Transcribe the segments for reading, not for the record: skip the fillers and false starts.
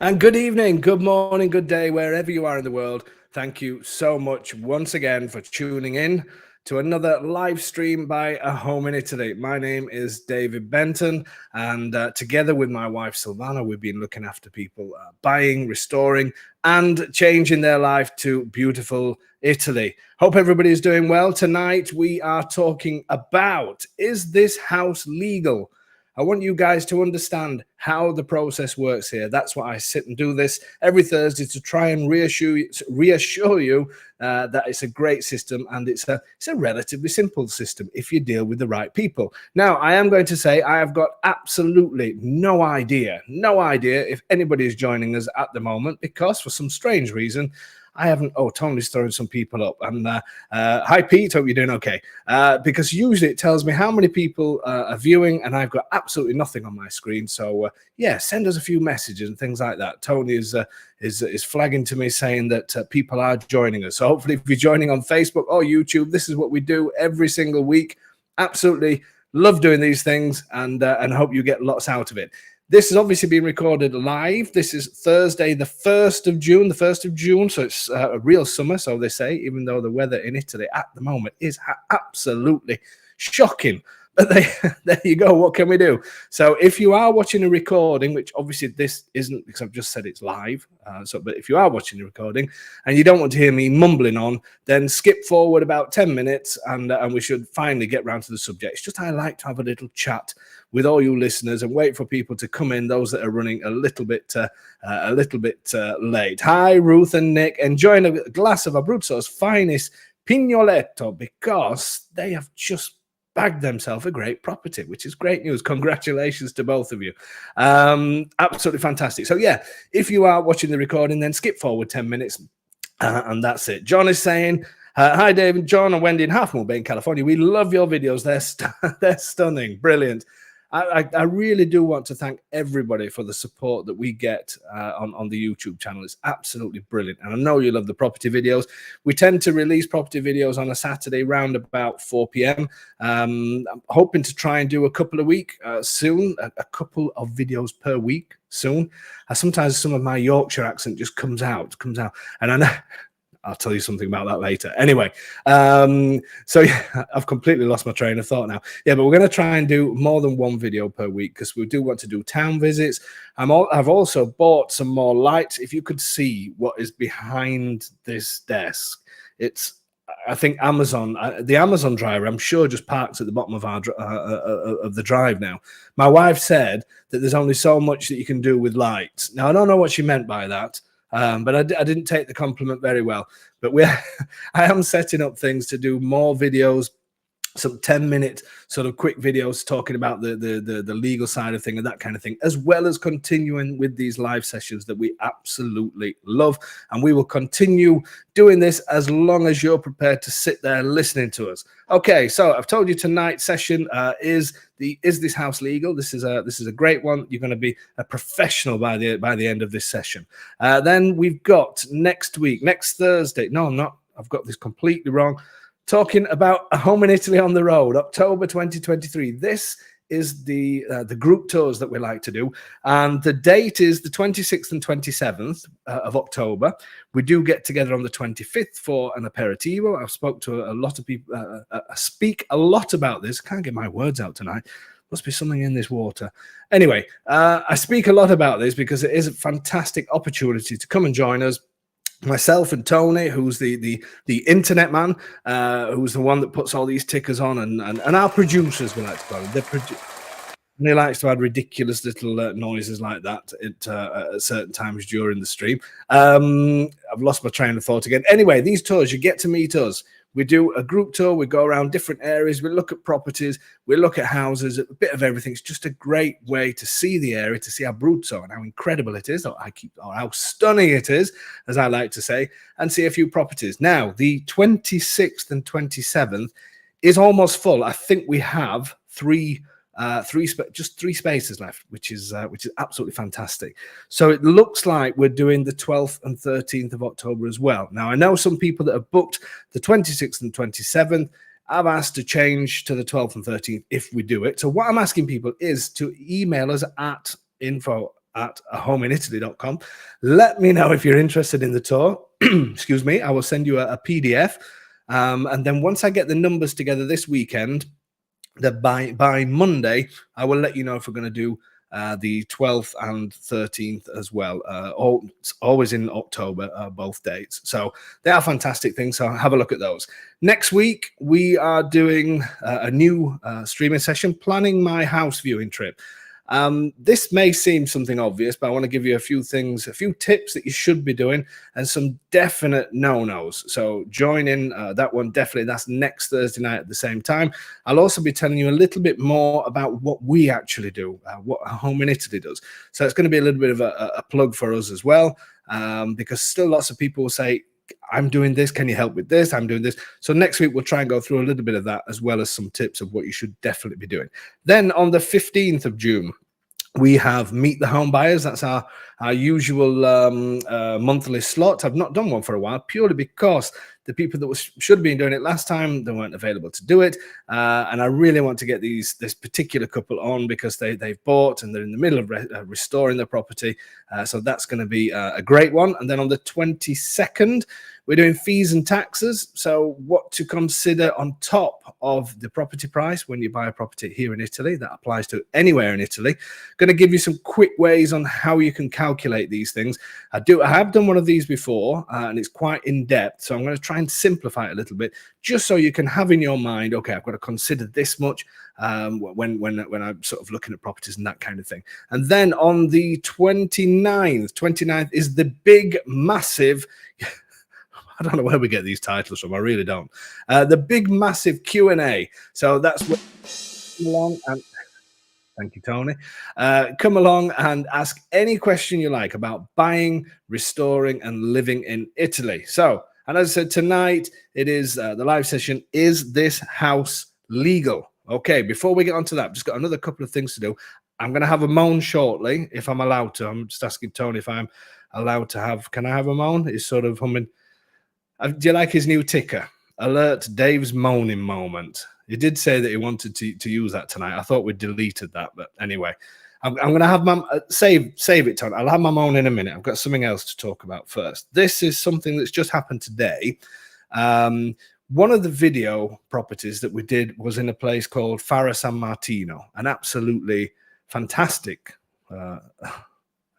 And good evening, good morning, good day, wherever you are in the world. Thank you so much once again for tuning in to another live stream by A Home in Italy. My name is David Benton, and together with my wife Silvana, we've been looking after people buying, restoring, and changing their life to beautiful Italy. Hope everybody is doing well. Tonight we are talking about, is this house legal? I want you guys to understand how the process works here. That's why I sit and do this every Thursday, to try and reassure you that it's a great system, and it's a relatively simple system if you deal with the right people. Now, I am going to say I have got absolutely no idea if anybody is joining us at the moment, because for some strange reason, I haven't. Oh, Tony's throwing some people up. And hi, Pete. Hope you're doing okay. Because usually it tells me how many people are viewing, and I've got absolutely nothing on my screen. So yeah, send us a few messages and things like that. Tony is flagging to me saying that people are joining us. So hopefully, if you're joining on Facebook or YouTube, this is what we do every single week. Absolutely love doing these things, and hope you get lots out of it. This has obviously been recorded live. This is Thursday, the 1st of June. So it's a real summer, so they say, even though the weather in Italy at the moment is absolutely shocking. But there you go. What can we do? So if you are watching a recording, which obviously this isn't, because I've just said it's live. But if you are watching a recording and you don't want to hear me mumbling on, then skip forward about 10 minutes and we should finally get round to the subject. It's just I like to have a little chat with all you listeners and wait for people to come in, those that are running a little bit late. Hi, Ruth and Nick, enjoying a glass of Abruzzo's finest Pignoletto, because they have just bagged themselves a great property, which is great news. Congratulations to both of you. Absolutely fantastic. So yeah, if you are watching the recording, then skip forward 10 minutes and that's it. John is saying, hi, David, John and Wendy in Half Moon Bay in California. We love your videos. They're stunning. Brilliant. I really do want to thank everybody for the support that we get on the YouTube channel. It's absolutely brilliant. And I know you love the property videos. We tend to release property videos on a Saturday round about 4 p.m. I'm hoping to try and do a couple a week soon, a couple of videos per week soon. Sometimes some of my Yorkshire accent just comes out. And I know... I'll tell you something about that later. Anyway, so yeah, I've completely lost my train of thought now. Yeah, but we're going to try and do more than one video per week, because we do want to do town visits. I've also bought some more lights. If you could see what is behind this desk, it's, I think, Amazon. The Amazon driver, I'm sure, just parks at the bottom of of the drive now. My wife said that there's only so much that you can do with lights. Now, I don't know what she meant by that. But I didn't take the compliment very well. But I am setting up things to do more videos, some 10-minute sort of quick videos talking about the legal side of thing and that kind of thing, as well as continuing with these live sessions that we absolutely love. And we will continue doing this as long as you're prepared to sit there listening to us. Okay, so I've told you tonight's session is this house legal? This is a great one. You're going to be a professional by the end of this session. Then we've got next Thursday. No, I'm not. I've got this completely wrong. Talking about A Home in Italy on the Road, October 2023. This is the group tours that we like to do, and the date is the 26th and 27th of October. We do get together on the 25th for an aperitivo. I've spoke to a lot of people. I speak a lot about this. Can't get my words out tonight. Must be something in this water. Anyway, I speak a lot about this because it is a fantastic opportunity to come and join us. Myself and Tony, who's the internet man, who's the one that puts all these tickers on, and our producers, we like to call them. And he likes to add ridiculous little noises like that at certain times during the stream. I've lost my train of thought again. Anyway, these tours, you get to meet us. We do a group tour. We go around different areas. We look at properties. We look at houses, a bit of everything. It's just a great way to see the area, to see Abruzzo and how incredible it is, or how stunning it is, as I like to say, and see a few properties. Now, the 26th and 27th is almost full. I think we have just three spaces left, which is absolutely fantastic. So it looks like we're doing the 12th and 13th of October as well. Now, I know some people that have booked the 26th and 27th. I've asked to change to the 12th and 13th if we do it. So what I'm asking people is to email us at info at homeinitaly.com. Let me know if you're interested in the tour. Excuse me. I will send you a PDF. And then once I get the numbers together this weekend, that by Monday, I will let you know if we're going to do the 12th and 13th as well. Always in October, both dates. So they are fantastic things. So have a look at those. Next week, we are doing a new streaming session, planning my house viewing trip. This may seem something obvious, but I want to give you a few things, a few tips that you should be doing, and some definite no-nos. So join in that one, definitely. That's next Thursday night at the same time. I'll also be telling you a little bit more about what we actually do, what Home in Italy does. So it's going to be a little bit of a plug for us as well, because still lots of people will say, I'm doing this, can you help with this? I'm doing this. So next week, we'll try and go through a little bit of that, as well as some tips of what you should definitely be doing. Then on the 15th of June, we have Meet the Home Buyers. That's our usual monthly slot. I've not done one for a while, purely because the people that should have been doing it last time, they weren't available to do it. And I really want to get this particular couple on, because they've bought and they're in the middle of restoring their property. So that's going to be a great one. And then on the 22nd, we're doing fees and taxes. So what to consider on top of the property price when you buy a property here in Italy. That applies to anywhere in Italy. Going to give you some quick ways on how you can calculate these things. I have done one of these before, and it's quite in depth. So I'm going to try and simplify it a little bit, just so you can have in your mind, okay, I've got to consider this much when I'm sort of looking at properties and that kind of thing. And then on the 29th is the big, massive, I don't know where we get these titles from. I really don't. The big, massive Q&A. So that's where come along and thank you, Tony. Come along and ask any question you like about buying, restoring, and living in Italy. So, and as I said, tonight it is the live session. Is this house legal? Okay, before we get on to that, I've just got another couple of things to do. I'm going to have a moan shortly, if I'm allowed to. I'm just asking Tony if I'm allowed to have. Can I have a moan? He's sort of humming. Do you like his new ticker? Alert Dave's moaning moment. He did say that he wanted to use that tonight. I thought we'd deleted that, but anyway, I'm going to have my save it, Tony. I'll have my moan in a minute. I've got something else to talk about first. This is something that's just happened today. One of the video properties that we did was in a place called Fara San Martino, an absolutely fantastic,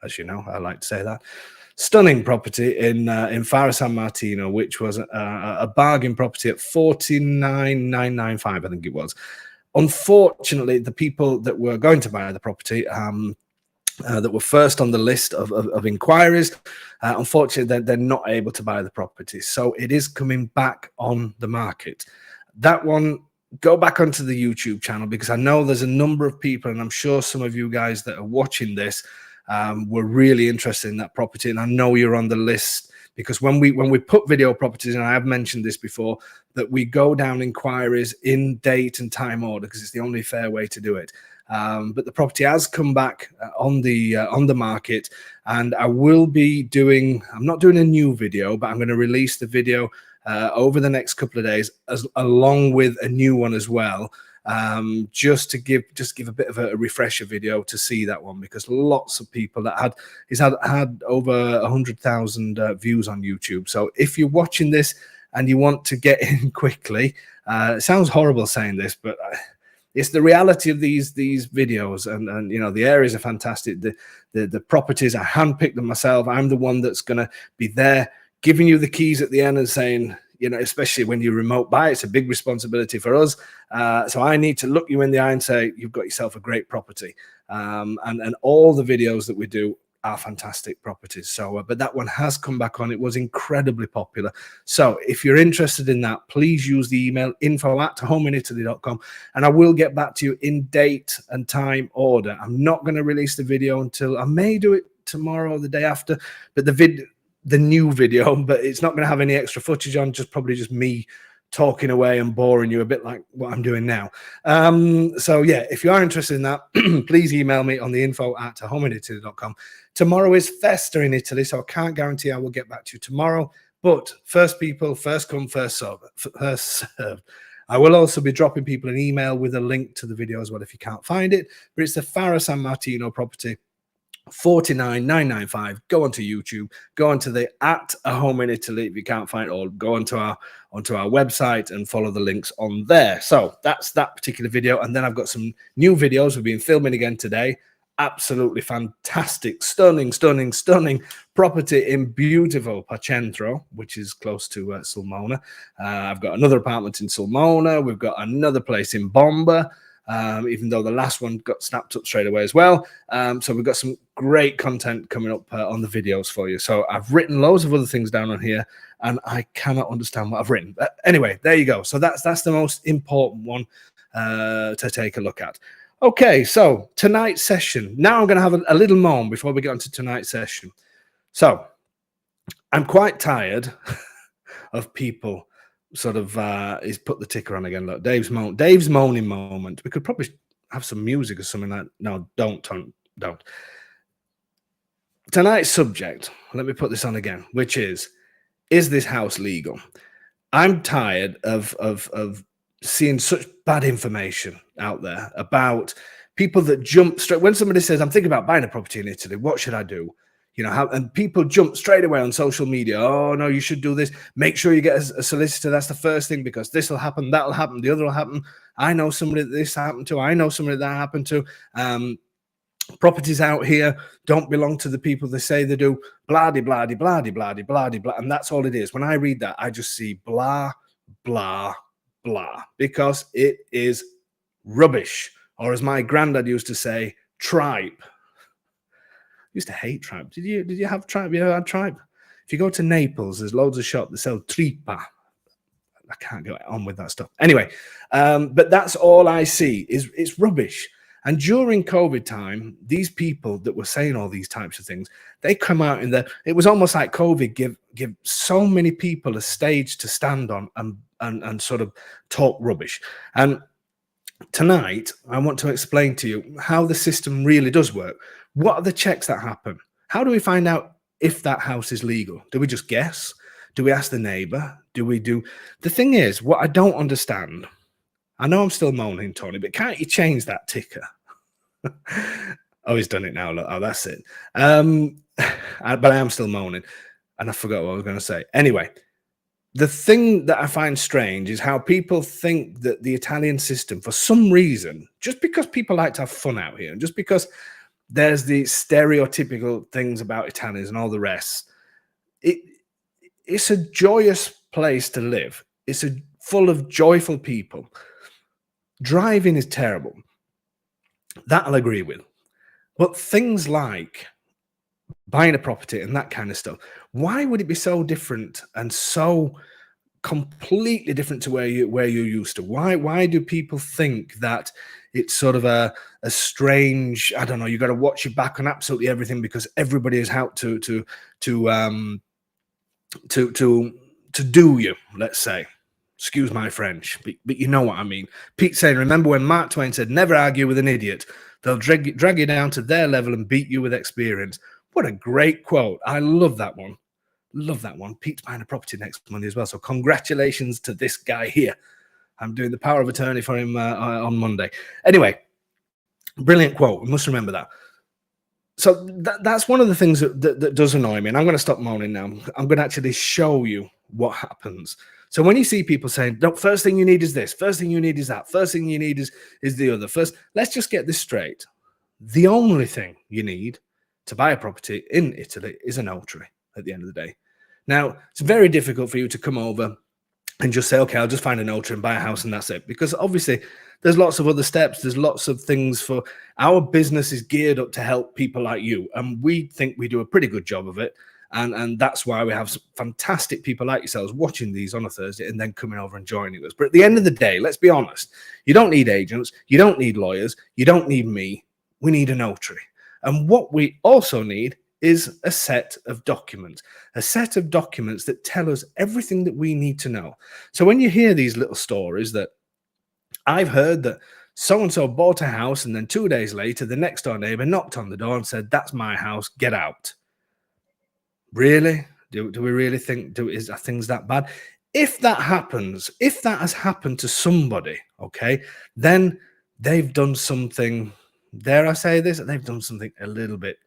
as you know, I like to say that, stunning property in Fara San Martino, which was a bargain property at 49,995, I think it was. Unfortunately, the people that were going to buy the property, that were first on the list of inquiries, unfortunately, they're not able to buy the property. So it is coming back on the market. That one, go back onto the YouTube channel, because I know there's a number of people, and I'm sure some of you guys that are watching this were really interested in that property, and I know you're on the list, because when we put video properties, and I have mentioned this before, that we go down inquiries in date and time order, because it's the only fair way to do it. But the property has come back on the market, and I will be doing, I'm not doing a new video, but I'm going to release the video over the next couple of days, along with a new one as well. Just to give a bit of a refresher video to see that one, because lots of people that had over 100,000 views on YouTube. So if you're watching this and you want to get in quickly, it sounds horrible saying this, but it's the reality of these videos, and you know, the areas are fantastic. The properties, I handpicked them myself. I'm the one that's going to be there giving you the keys at the end and saying, you know, especially when you remote buy, it's a big responsibility for us. So I need to look you in the eye and say, you've got yourself a great property. And all the videos that we do are fantastic properties. So, but that one has come back on. It was incredibly popular. So if you're interested in that, please use the email info@homeinitaly.com, and I will get back to you in date and time order. I'm not going to release the video until, I may do it tomorrow or the day after, but the new video, but it's not going to have any extra footage on, probably just me talking away and boring you, a bit like what I'm doing now. So yeah, if you are interested in that, please email me on the info@homeinitaly.com. Tomorrow is Festa in Italy, so I can't guarantee I will get back to you tomorrow, but first people, first come, first serve. I will also be dropping people an email with a link to the video as well if you can't find it, but it's the Fara San Martino property. 49,995. Go onto YouTube, go onto the at a home in Italy if you can't find it, or go onto our website and follow the links on there. So that's that particular video. And then I've got some new videos we've been filming again today. Absolutely fantastic, stunning property in beautiful Pacentro, which is close to Sulmona. I've got another apartment in Sulmona. We've got another place in Bomba. Even though the last one got snapped up straight away as well. So we've got some great content coming up on the videos for you. So I've written loads of other things down on here, and I cannot understand what I've written. But anyway, there you go. So that's the most important one to take a look at. Okay, so tonight's session. Now I'm going to have a little moan before we get on to tonight's session. So I'm quite tired of people sort of he's put the ticker on again. Look, Dave's moaning moment. We could probably have some music or something like that. No, don't. Tonight's subject, let me put this on again, which is this house legal? I'm tired of seeing such bad information out there about people that jump straight when somebody says, I'm thinking about buying a property in Italy, what should I do? You know, and people jump straight away on social media. Oh, no, you should do this. Make sure you get a solicitor. That's the first thing, because this will happen, that will happen, the other will happen. I know somebody that this happened to. I know somebody that happened to. Properties out here don't belong to the people they say they do. Blah, de, blah, de, blah, de, blah, de, blah, de, blah. And that's all it is. When I read that, I just see blah, blah, blah, because it is rubbish. Or as my granddad used to say, tripe. Used to hate tripe. Did you have tripe? You ever had tripe? If you go to Naples, there's loads of shops that sell tripa. I can't go on with that stuff. Anyway, but that's all I see is it's rubbish. And during COVID time, these people that were saying all these types of things, they come out in the. It was almost like COVID give so many people a stage to stand on and sort of talk rubbish. And tonight, I want to explain to you how the system really does work. What are the checks that happen? How do we find out if that house is legal? Do we just guess? Do we ask the neighbor? Do we do? The thing is, what I don't understand, I know I'm still moaning, Tony, but can't you change that ticker? Oh, he's done it now. Look, oh, that's it. But I am still moaning, and I forgot what I was going to say. Anyway, the thing that I find strange is how people think that the Italian system, for some reason, just because people like to have fun out here, and just because there's the stereotypical things about Italians and all the rest, it's a joyous place to live. It's full of joyful people. Driving is terrible. That I'll agree with. But things like buying a property and that kind of stuff, why would it be so different and so completely different to where you're used to? Why do people think that it's sort of a strange, I don't know, you got to watch your back on absolutely everything because everybody is out to do you, let's say. Excuse my French, but you know what I mean. Pete saying, remember when Mark Twain said, never argue with an idiot. They'll drag you down to their level and beat you with experience. What a great quote. I love that one. Love that one. Pete's buying a property next Monday as well. So congratulations to this guy here. I'm doing the power of attorney for him on Monday. Anyway, brilliant quote. We must remember that. So that's one of the things that does annoy me. And I'm going to stop moaning now. I'm going to actually show you what happens. So when you see people saying, no, first thing you need is this, first thing you need is that, first thing you need is the other. First, let's just get this straight. The only thing you need to buy a property in Italy is a notary at the end of the day. Now, it's very difficult for you to come over and just say, okay, I'll just find a notary and buy a house and that's it. Because obviously there's lots of other steps. There's lots of things for our business is geared up to help people like you. And we think we do a pretty good job of it. And that's why we have some fantastic people like yourselves watching these on a Thursday and then coming over and joining us. But at the end of the day, let's be honest, you don't need agents, you don't need lawyers, you don't need me. We need a notary. And what we also need is a set of documents that tell us everything that we need to know. So when you hear these little stories that I've heard that so-and-so bought a house and then 2 days later, the next door neighbor knocked on the door and said, that's my house, get out. Really? Do we really think are things that bad? If that happens, if that has happened to somebody, okay, then they've done something, dare I say this, they've done something a little bit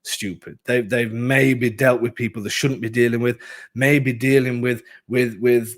stupid. They've maybe dealt with people they shouldn't be dealing with, maybe dealing with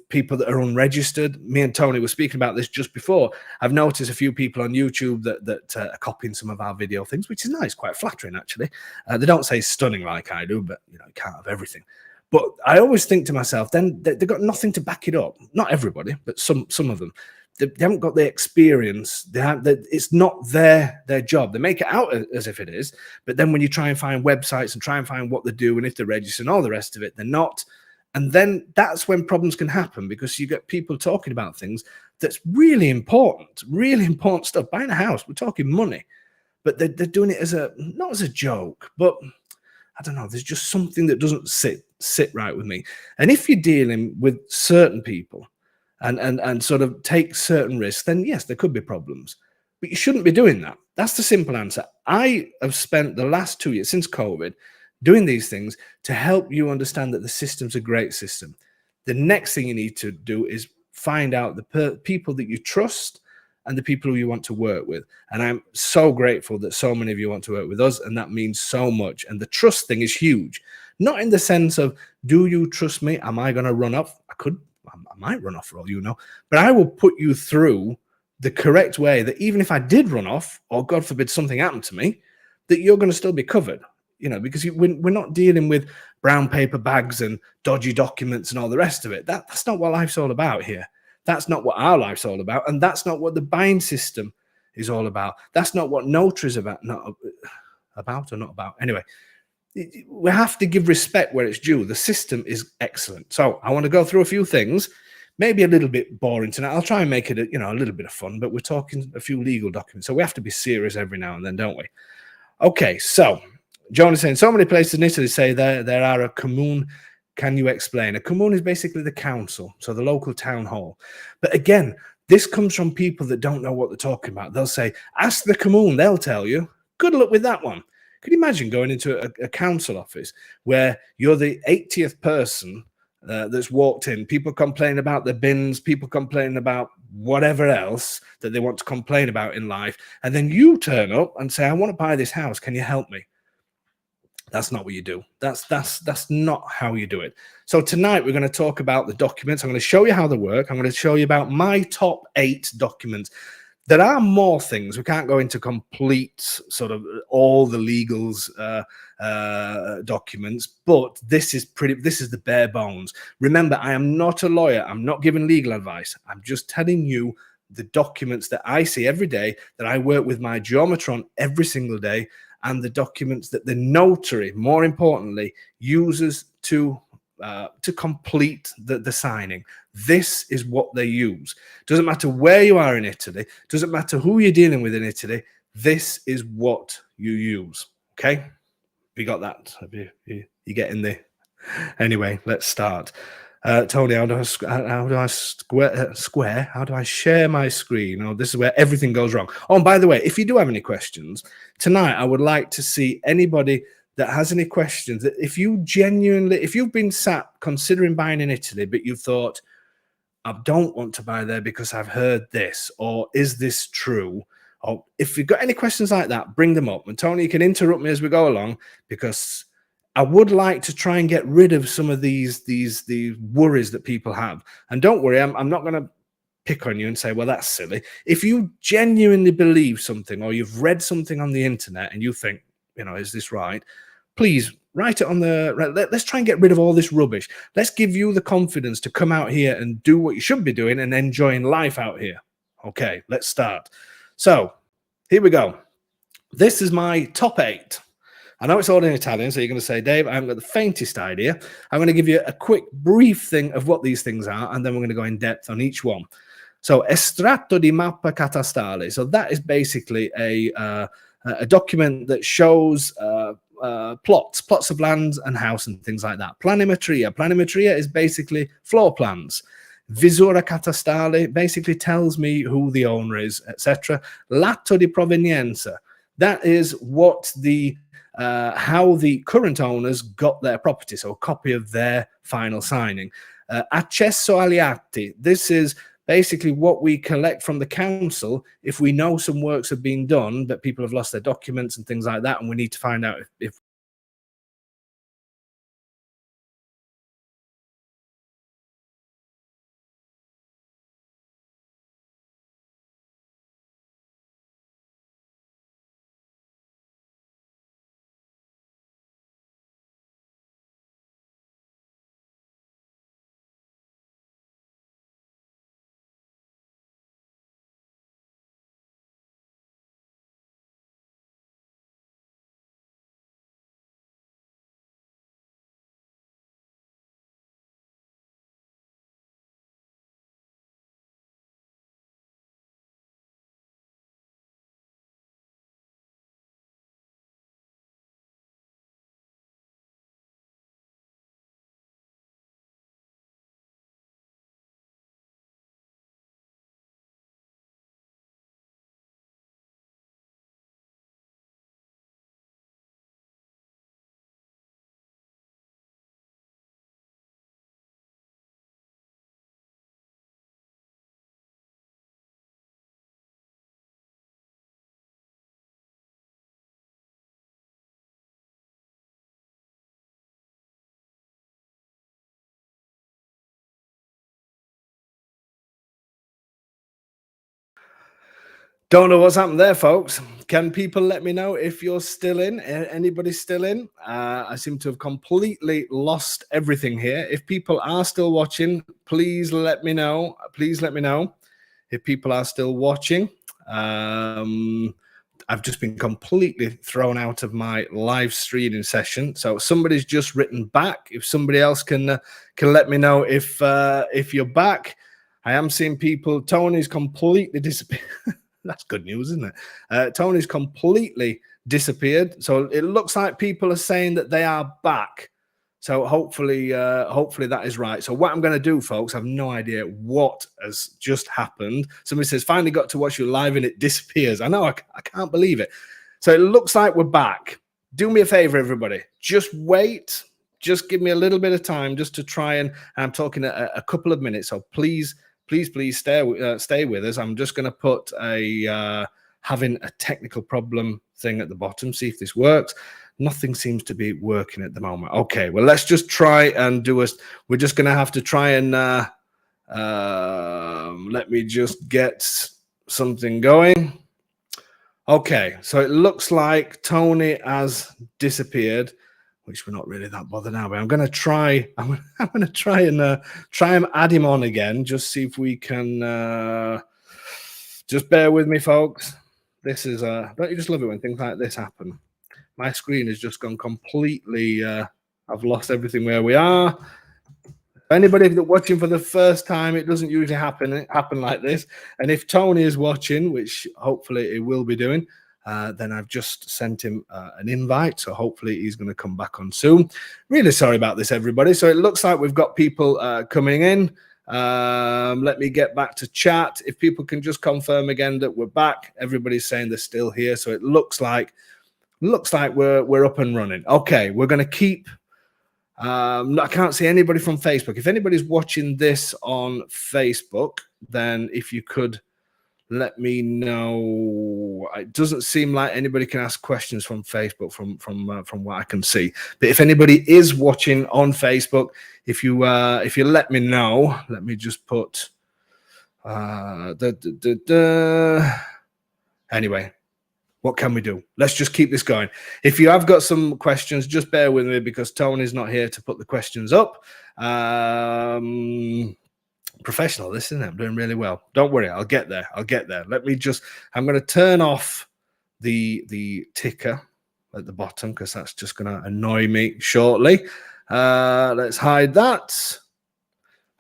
people that are unregistered. Me and Tony were speaking about this just before. I've noticed a few people on YouTube that are copying some of our video things, which is nice, quite flattering actually. They don't say stunning like I do, but you can't have everything. But I always think to myself, then they've got nothing to back it up. Not everybody, but some of them. They haven't got the experience. It's not their job. They make it out as if it is, but then when you try and find websites and try and find what they do and if they're registered and all the rest of it, they're not. And then that's when problems can happen, because you get people talking about things that's really important stuff. Buying a house, we're talking money, but they're doing it as not as a joke, but I don't know. There's just something that doesn't sit right with me. And if you're dealing with certain people and sort of take certain risks, then yes, there could be problems, but you shouldn't be doing that. That's the simple answer. I have spent the last 2 years since COVID doing these things to help you understand that the system's a great system. The next thing you need to do is find out the people that you trust and the people who you want to work with. And I'm so grateful that so many of you want to work with us, and that means so much. And the trust thing is huge. Not in the sense of, do you trust me? Am I going to run off? I might run off for all you know, but I will put you through the correct way that even if I did run off, or God forbid something happened to me, that you're going to still be covered, because we're not dealing with brown paper bags and dodgy documents and all the rest of it. That's not what life's all about here. That's not what our life's all about. And that's not what the buying system is all about. That's not what notary is about. Not about. Anyway, we have to give respect where it's due. The system is excellent. So I want to go through a few things, maybe a little bit boring tonight. I'll try and make it a little bit of fun, but we're talking a few legal documents. So we have to be serious every now and then, don't we? Okay, so John is saying, so many places in Italy say there are a commune. Can you explain? A commune is basically the council, so the local town hall. But again, this comes from people that don't know what they're talking about. They'll say, ask the commune, they'll tell you. Good luck with that one. Could you imagine going into a council office where you're the 80th person that's walked in, people complain about the bins, people complaining about whatever else that they want to complain about in life, and then you turn up and say, I want to buy this house, can you help me? That's not what you do. That's not how you do it. So tonight we're going to talk about the documents. I'm going to show you how they work. I'm going to show you about my top 8 documents. There are more things. We can't go into complete sort of all the legals documents, but this is the bare bones. Remember, I am not a lawyer. I'm not giving legal advice. I'm just telling you the documents that I see every day, that I work with my geometer on every single day, and the documents that the notary, more importantly, uses to complete the signing. This is what they use. Doesn't matter where you are in Italy, doesn't matter who you're dealing with in Italy, this is what you use. Okay? We got that? You getting the... Anyway, let's start. Tony, how do I share my screen? Oh, this is where everything goes wrong. Oh, and by the way, if you do have any questions tonight, I would like to see anybody that has any questions. That if you've been sat considering buying in Italy, but you thought, I don't want to buy there because I've heard this, or is this true? Or if you've got any questions like that, bring them up. And Tony, you can interrupt me as we go along, because I would like to try and get rid of some of these worries that people have. And don't worry, I'm not going to pick on you and say, well, that's silly. If you genuinely believe something, or you've read something on the internet and you think, is this right? Please write it on let's try and get rid of all this rubbish. Let's give you the confidence to come out here and do what you should be doing and enjoying life out here. Okay, let's start. So here we go. This is my top 8. I know it's all in Italian, so you're going to say, Dave, I haven't got the faintest idea. I'm going to give you a quick, brief thing of what these things are, and then we're going to go in depth on each one. So, estratto di mappa catastale. So that is basically a document that shows plots of land and house and things like that. Planimetria. Planimetria is basically floor plans. Visura catastale basically tells me who the owner is, etc. L'atto di provenienza. That is what how the current owners got their property, so a copy of their final signing. Accesso agli atti. This is basically what we collect from the council if we know some works have been done, but people have lost their documents and things like that, and we need to find out if Don't know what's happened there, folks. Can people let me know if you're still in? Anybody still in? I seem to have completely lost everything here. If people are still watching, please let me know. Please let me know if people are still watching. I've just been completely thrown out of my live streaming session. So somebody's just written back. If somebody else can let me know if you're back. I am seeing people. Tony's completely disappeared. That's good news, isn't it? Tony's completely disappeared. So it looks like people are saying that they are back. So hopefully that is right. So what I'm going to do, folks, I have no idea what has just happened. Somebody says, finally got to watch you live and it disappears. I know, I can't believe it. So it looks like we're back. Do me a favor, everybody. Just wait. Just give me a little bit of time just to try and I'm talking a couple of minutes. So please stay with us. I'm just going to put a having a technical problem thing at the bottom. See if this works. Nothing seems to be working at the moment. Okay, well, let's just try and do a. We're just going to have to try and let me just get something going. Okay, so it looks like Tony has disappeared, which we're not really that bothered now. But I'm going to try. I'm going to try and add him on again. Just see if we can. Just bear with me, folks. This is don't you just love it when things like this happen? My screen has just gone completely. I've lost everything where we are. Anybody that's watching for the first time, it doesn't usually happen like this. And if Tony is watching, which hopefully he will be doing, then I've just sent him an invite. So hopefully he's going to come back on soon. Really sorry about this, everybody. So it looks like we've got people coming in. Let me get back to chat. If people can just confirm again that we're back. Everybody's saying they're still here. So it looks like we're up and running. Okay, we're going to keep. I can't see anybody from Facebook. If anybody's watching this on Facebook, then if you could let me know. It doesn't seem like anybody can ask questions from Facebook from what I can see. But if anybody is watching on Facebook, if you let me know, let me just put anyway. What can we do? Let's just keep this going. If you have got some questions, just bear with me because Tony's not here to put the questions up. Professional, this isn't it? I'm doing really well. Don't worry, I'll get there. Let me just, I'm going to turn off the ticker at the bottom because that's just going to annoy me shortly. Let's hide that.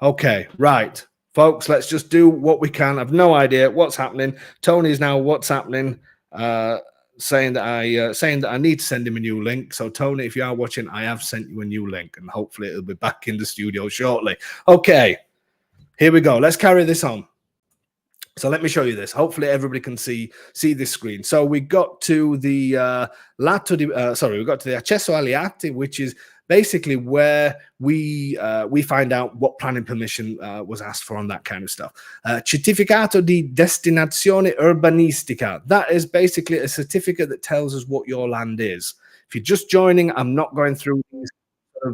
Okay, right. Folks, let's just do what we can. I've no idea what's happening. Tony's now what's happening. Saying that I need to send him a new link. So Tony, if you are watching, I have sent you a new link and hopefully it'll be back in the studio shortly. Okay, here we go. Let's carry this on. So let me show you this. Hopefully everybody can see this screen. So we got to the we got to the accesso agli atti, which is basically where we find out what planning permission was asked for on that kind of stuff. Certificato di destinazione urbanistica. That is basically a certificate that tells us what your land is. If you're just joining, I'm not going through these. Give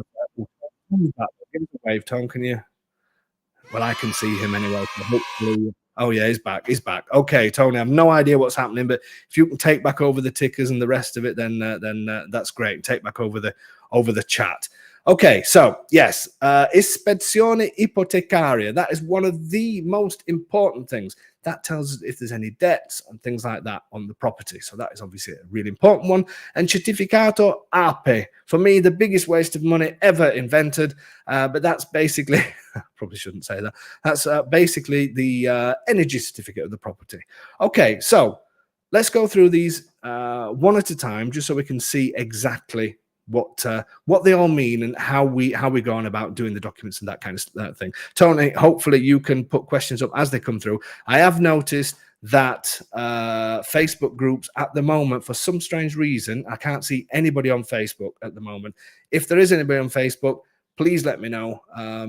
us a wave, Tom, can you? Well, I can see him anyway. So hopefully. Oh yeah, he's back. Okay, Tony, I have no idea what's happening, but if you can take back over the tickers and the rest of it, then that's great. Take back over the chat. Okay, so yes, ispezione ipotecaria. That is one of the most important things. That tells us if there's any debts and things like that on the property. So that is obviously a really important one. And certificato ape. For me, the biggest waste of money ever invented. But that's basically, probably shouldn't say that. That's basically the energy certificate of the property. Okay, so let's go through these one at a time, just so we can see exactly what they all mean and how we go on about doing the documents and that kind of thing. Tony, hopefully you can put questions up as they come through. I have noticed that Facebook groups at the moment, for some strange reason, I can't see anybody on Facebook at the moment. If there is anybody on Facebook, please let me know,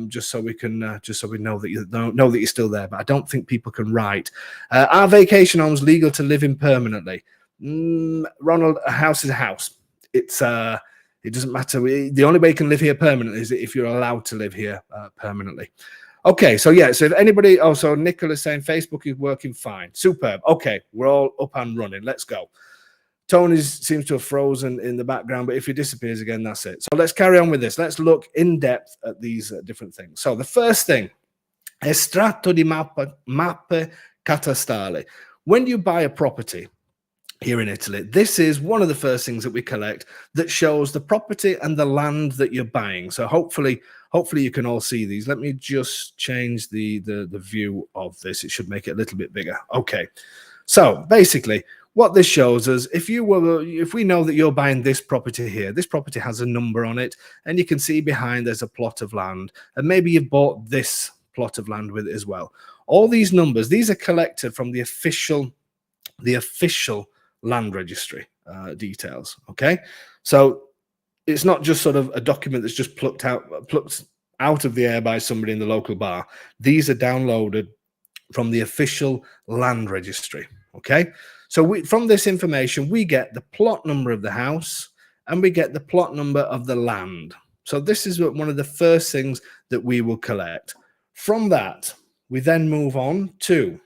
just so we can, just so we know that you know that you're still there. But I don't think people can write. Are vacation homes legal to live in permanently? Ronald, a house is a house. It doesn't matter. The only way you can live here permanently is if you're allowed to live here permanently. Okay, so yeah, so if anybody, so Nicholas saying Facebook is working fine. Superb. Okay, we're all up and running. Let's go. Tony seems to have frozen in the background, but if he disappears again, that's it. So let's carry on with this. Let's look in depth at these different things. So the first thing, estratto di mappe catastali. When you buy a property here in Italy, this is one of the first things that we collect that shows the property and the land that you're buying. So hopefully you can all see these. Let me just change the view of this. It should make it a little bit bigger. Okay. So basically, what this shows us, if we know that you're buying this property here, this property has a number on it, and you can see behind there's a plot of land, and maybe you've bought this plot of land with it as well. All these numbers, these are collected from the official land registry details. Okay, so it's not just sort of a document that's just plucked out of the air by somebody in the local bar. These are downloaded from the official land registry. Okay, so from this information we get the plot number of the house and we get the plot number of the land. So this is one of the first things that we will collect. From that, we then move on to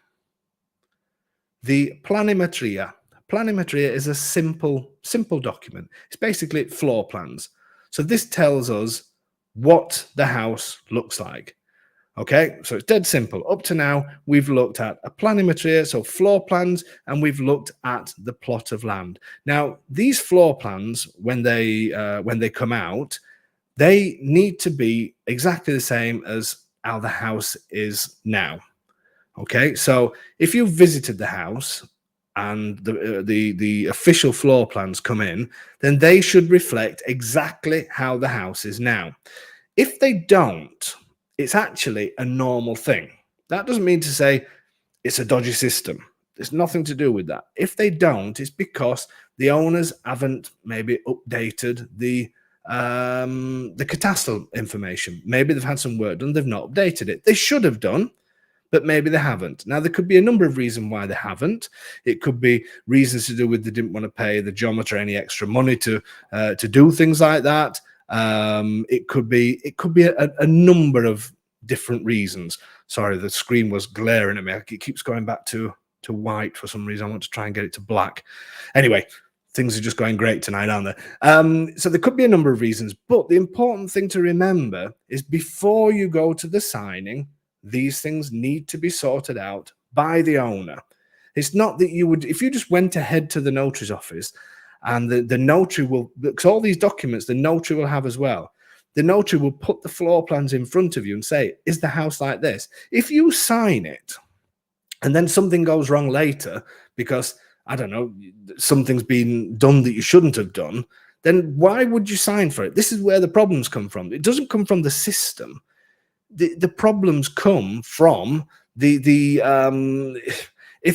the planimetria. Planimetria is a simple document. It's basically floor plans. So this tells us what the house looks like. Okay, so it's dead simple. Up to now, we've looked at a planimetria, so floor plans, and we've looked at the plot of land. Now, these floor plans, when they come out, they need to be exactly the same as how the house is now. Okay, so if you visited the house and the official floor plans come in, then they should reflect exactly how the house is now. If they don't, it's actually a normal thing. That doesn't mean to say it's a dodgy system. There's nothing to do with that. If they don't, it's because the owners haven't maybe updated the cadastral information. Maybe they've had some work done, they've not updated it. They should have done, but maybe they haven't. Now, there could be a number of reasons why they haven't. It could be reasons to do with they didn't want to pay the geometer any extra money to do things like that. It could be a number of different reasons. Sorry, the screen was glaring at me. It keeps going back to white for some reason. I want to try and get it to black. Anyway, things are just going great tonight, aren't they? So there could be a number of reasons, but the important thing to remember is before you go to the signing, these things need to be sorted out by the owner. It's not that you would, if you just went ahead to the notary's office and the notary will, because all these documents the notary will have as well, the notary will put the floor plans in front of you and say, is the house like this? If you sign it and then something goes wrong later because, I don't know, something's been done that you shouldn't have done, then why would you sign for it? This is where the problems come from. It doesn't come from the system. The problems come from if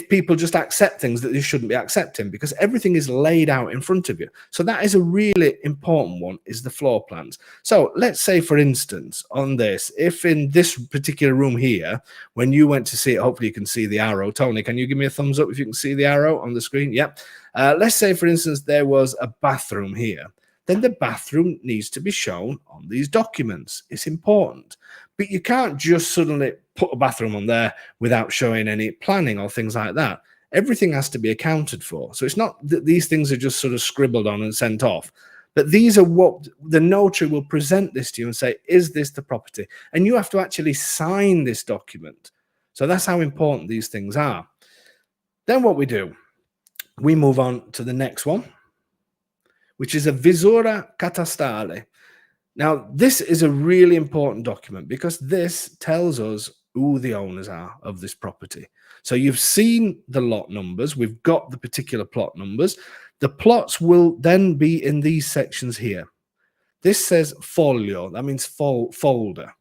people just accept things that they shouldn't be accepting, because everything is laid out in front of you. So that is a really important one, is the floor plans. So let's say, for instance, on this, if in this particular room here, when you went to see it, hopefully you can see the arrow. Tony, can you give me a thumbs up if you can see the arrow on the screen? Yep. Let's say, for instance, there was a bathroom here. Then the bathroom needs to be shown on these documents. It's important. But you can't just suddenly put a bathroom on there without showing any planning or things like that. Everything has to be accounted for. So it's not that these things are just sort of scribbled on and sent off, but these are what the notary will present this to you and say, is this the property? And you have to actually sign this document. So that's how important these things are. Then what we do, we move on to the next one, which is a visura catastale. Now, this is a really important document because this tells us who the owners are of this property. So you've seen the lot numbers. We've got the particular plot numbers. The plots will then be in these sections here. This says foglio, that means folder.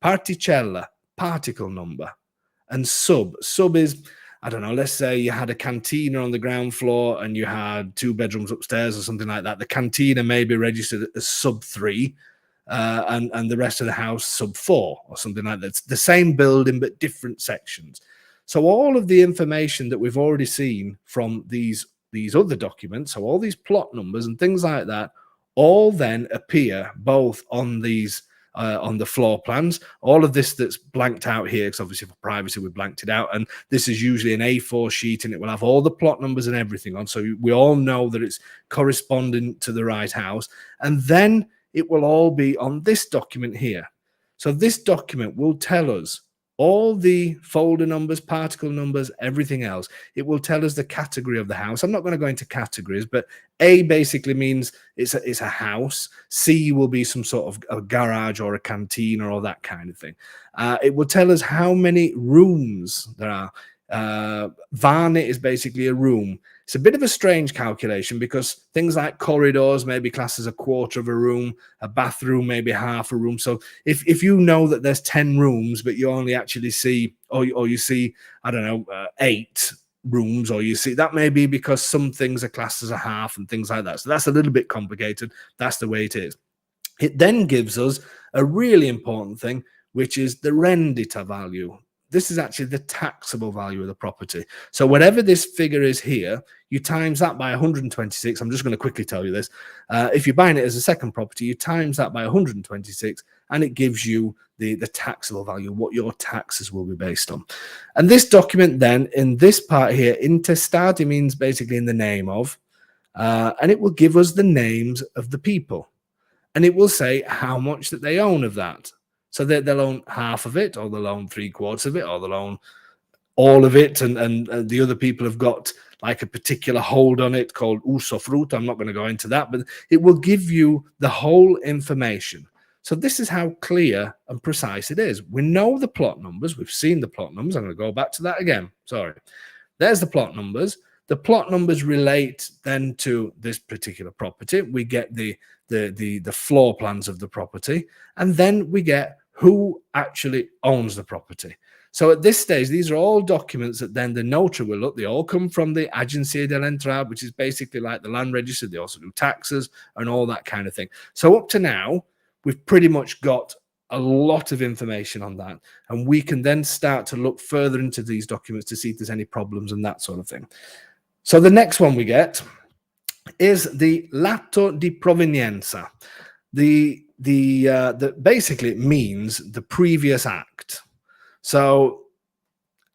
Particella, particle number. And sub is, I don't know, let's say you had a cantina on the ground floor and you had 2 bedrooms upstairs or something like that. The cantina may be registered as sub 3. And the rest of the house sub 4 or something like that. It's the same building but different sections. So all of the information that we've already seen from these other documents, so all these plot numbers and things like that, all then appear both on these on the floor plans. All of this that's blanked out here, because obviously for privacy we blanked it out, and this is usually an A4 sheet, and it will have all the plot numbers and everything on, so we all know that it's corresponding to the right house. And then it will all be on this document here. So this document will tell us all the folder numbers, particle numbers, everything else. It will tell us the category of the house. I'm not going to go into categories, but A basically means it's a house. C will be some sort of a garage or a canteen or all that kind of thing. It will tell us how many rooms there are. Varnit is basically a room. It's a bit of a strange calculation because things like corridors may be classed as a quarter of a room, a bathroom maybe half a room. So if you know that there's 10 rooms, but you only actually see, or you see, I don't know, 8 rooms, or you see, that may be because some things are classed as a half and things like that. So that's a little bit complicated. That's the way it is. It then gives us a really important thing, which is the rendita value. This is actually the taxable value of the property. So whatever this figure is here, you times that by 126. I'm just going to quickly tell you this. If you're buying it as a second property, you times that by 126, and it gives you the taxable value, what your taxes will be based on. And this document then, in this part here, intestati means basically in the name of, and it will give us the names of the people. And it will say how much that they own of that. So they'll own half of it, or they'll own 3/4 of it, or they'll own all of it, and the other people have got like a particular hold on it called usufruto. I'm not going to go into that, but it will give you the whole information. So this is how clear and precise it is. We know the plot numbers. We've seen the plot numbers. I'm going to go back to that again. Sorry. There's the plot numbers. The plot numbers relate then to this particular property. We get the floor plans of the property, and then we get who actually owns the property. So at this stage, these are all documents that then the notary will look. They all come from the Agenzia dell'Entrata, which is basically like the land register. They also do taxes and all that kind of thing. So up to now, we've pretty much got a lot of information on that, and we can then start to look further into these documents to see if there's any problems and that sort of thing. So the next one we get is the l'atto di provenienza. Basically it means the previous act. So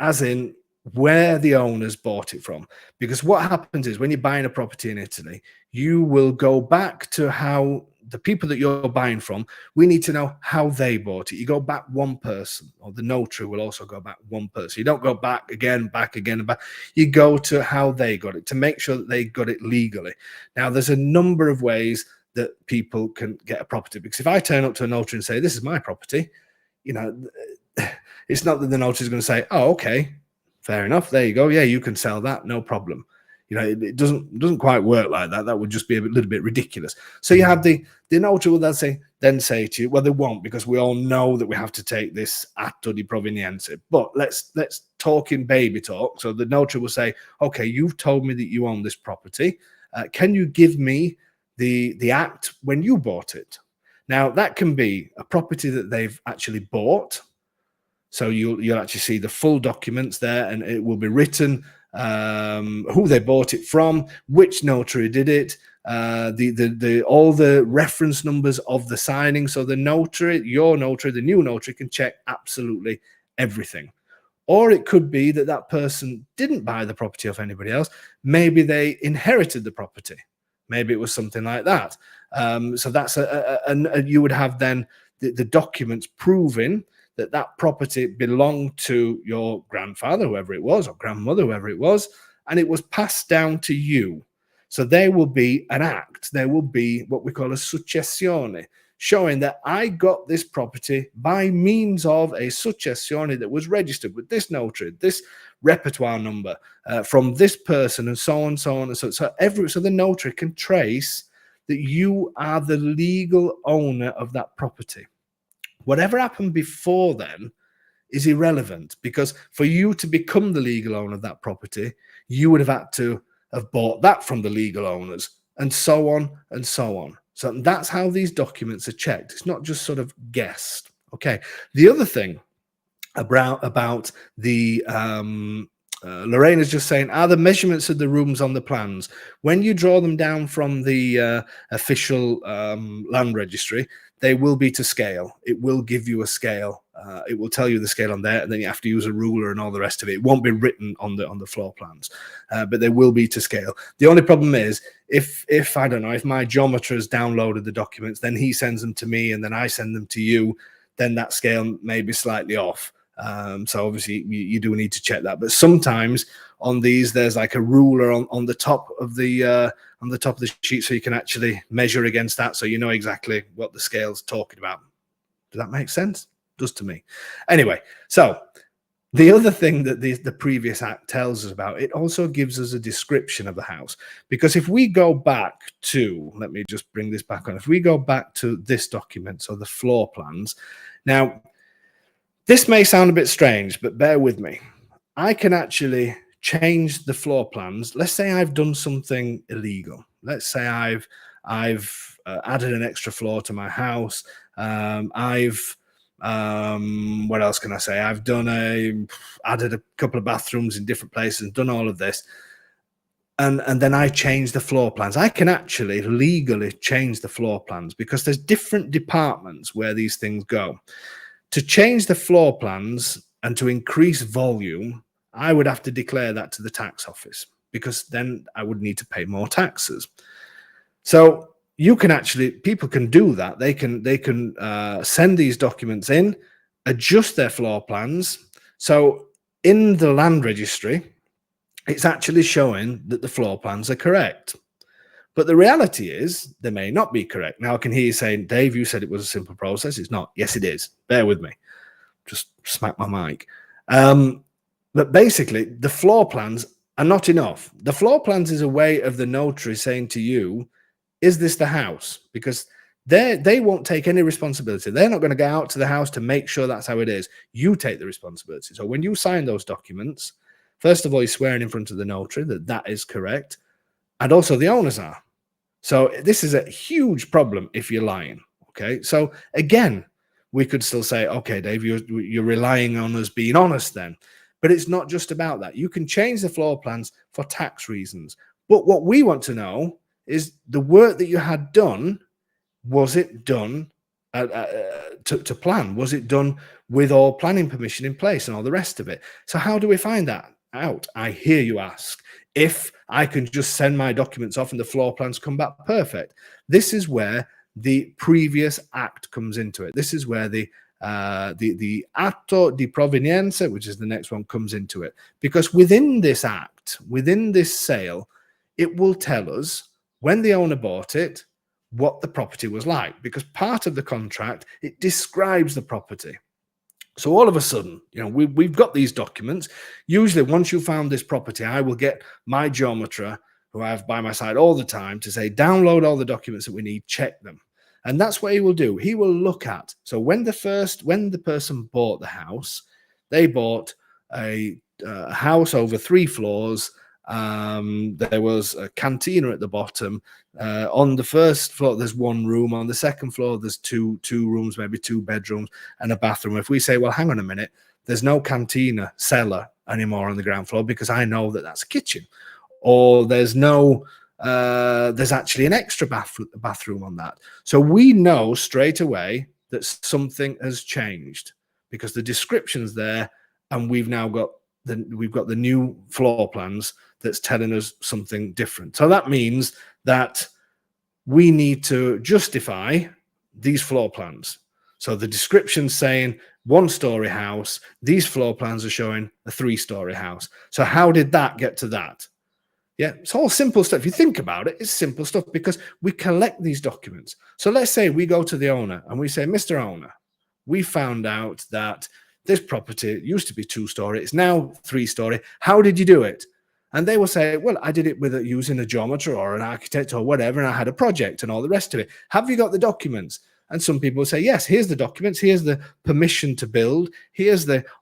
as in where the owners bought it from. Because what happens is when you're buying a property in Italy, you will go back to how the people that you're buying from, we need to know how they bought it. You go back one person, or the notary will also go back one person. You don't go back again and back. You go to how they got it to make sure that they got it legally. Now, there's a number of ways that people can get a property, because if I turn up to a notary and say, this is my property, you know, it's not that the notary is going to say, oh, okay, fair enough. There you go. Yeah, you can sell that. No problem. You know, it doesn't quite work like that. That would just be a little bit ridiculous. So you have the notary will then say to you, well, they won't, because we all know that we have to take this atto di provenienza. But let's talk in baby talk. So the notary will say, okay, you've told me that you own this property. Can you give me the act when you bought it? Now that can be a property that they've actually bought. So you'll actually see the full documents there, and it will be written who they bought it from, which notary did it, all the reference numbers of the signing. So the notary, your notary, the new notary can check absolutely everything. Or it could be that that person didn't buy the property off anybody else. Maybe they inherited the property. Maybe it was something like that. So that's you would have then the documents proving that that property belonged to your grandfather, whoever it was, or grandmother, whoever it was, and it was passed down to you. So there will be an act. There will be what we call a successione, showing that I got this property by means of a successione that was registered with this notary, this repertoire number from this person, and so on, so on, and so the notary can trace that you are the legal owner of that property. Whatever happened before then is irrelevant, because for you to become the legal owner of that property, you would have had to have bought that from the legal owners, and so on and so on. So that's how these documents are checked. It's not just sort of guessed. Okay. The other thing about the Lorraine is just saying, are the measurements of the rooms on the plans, when you draw them down from the official land registry, they will be to scale. It will give you a scale. It will tell you the scale on there, and then you have to use a ruler and all the rest of it. It won't be written on the floor plans, but they will be to scale. The only problem is if I don't know, if my geometer has downloaded the documents, then he sends them to me, and then I send them to you, then that scale may be slightly off. So obviously you do need to check that. But sometimes on these, there's like a ruler on the top of the sheet, so you can actually measure against that, so you know exactly what the scale's talking about. Does that make sense? It does to me. Anyway, so the other thing that the previous act tells us about, it also gives us a description of the house. Because if we go back to, let me just bring this back on. If we go back to this document, so the floor plans. Now, this may sound a bit strange, but bear with me. I can actually change the floor plans. Let's say I've done something illegal. Let's say I've added an extra floor to my house. What else can I say? I've added a couple of bathrooms in different places and done all of this. And then I change the floor plans. I can actually legally change the floor plans because there's different departments where these things go. To change the floor plans and to increase volume, I would have to declare that to the tax office, because then I would need to pay more taxes. So you can actually, people can do that. They can send these documents in, adjust their floor plans. So in the land registry, it's actually showing that the floor plans are correct. But the reality is they may not be correct. Now I can hear you saying, Dave, you said it was a simple process. It's not. Yes, it is. Bear with me. Just smack my mic. But basically, the floor plans are not enough. The floor plans is a way of the notary saying to you, is this the house? Because they won't take any responsibility. They're not going to go out to the house to make sure that's how it is. You take the responsibility. So when you sign those documents, first of all, you're swearing in front of the notary that that is correct. And also the owners are. So this is a huge problem if you're lying. Okay. So again, we could still say, okay, Dave, you're relying on us being honest then. But it's not just about that. You can change the floor plans for tax reasons. But what we want to know is the work that you had done, was it done to plan? Was it done with all planning permission in place and all the rest of it? So how do we find that out? I hear you ask. If I can just send my documents off and the floor plans come back perfect. This is where the previous act comes into it. This is where the atto di provenienza, which is the next one, comes into it. Because within this act, within this sale, it will tell us when the owner bought it, what the property was like. Because part of the contract, it describes the property. So all of a sudden, we've got these documents. Usually once you found this property, I will get my geometer, who I have by my side all the time, to say, download all the documents that we need, check them. And that's what he will do. He will look at, so when the person bought the house, they bought a house over 3 floors. There was a cantina at the bottom. On the first floor, there's 1 room. On the second floor, there's two rooms, maybe 2 bedrooms and a bathroom. If we say, well, hang on a minute, there's no cantina cellar anymore on the ground floor because I know that that's a kitchen, or there's actually an extra bathroom on that. So we know straight away that something has changed because the description's there, and we've now got the new floor plans that's telling us something different. So that means that we need to justify these floor plans. So the description's saying 1-story house. These floor plans are showing a 3-story house. So how did that get to that? Yeah, it's all simple stuff. If you think about it, it's simple stuff because we collect these documents. So let's say we go to the owner and we say, Mr. Owner, we found out that this property used to be 2-story. It's now 3-story. How did you do it? And they will say, well, I did it using a geometer or an architect or whatever, and I had a project and all the rest of it. Have you got the documents? And some people will say, yes, here's the documents. Here's the permission to build.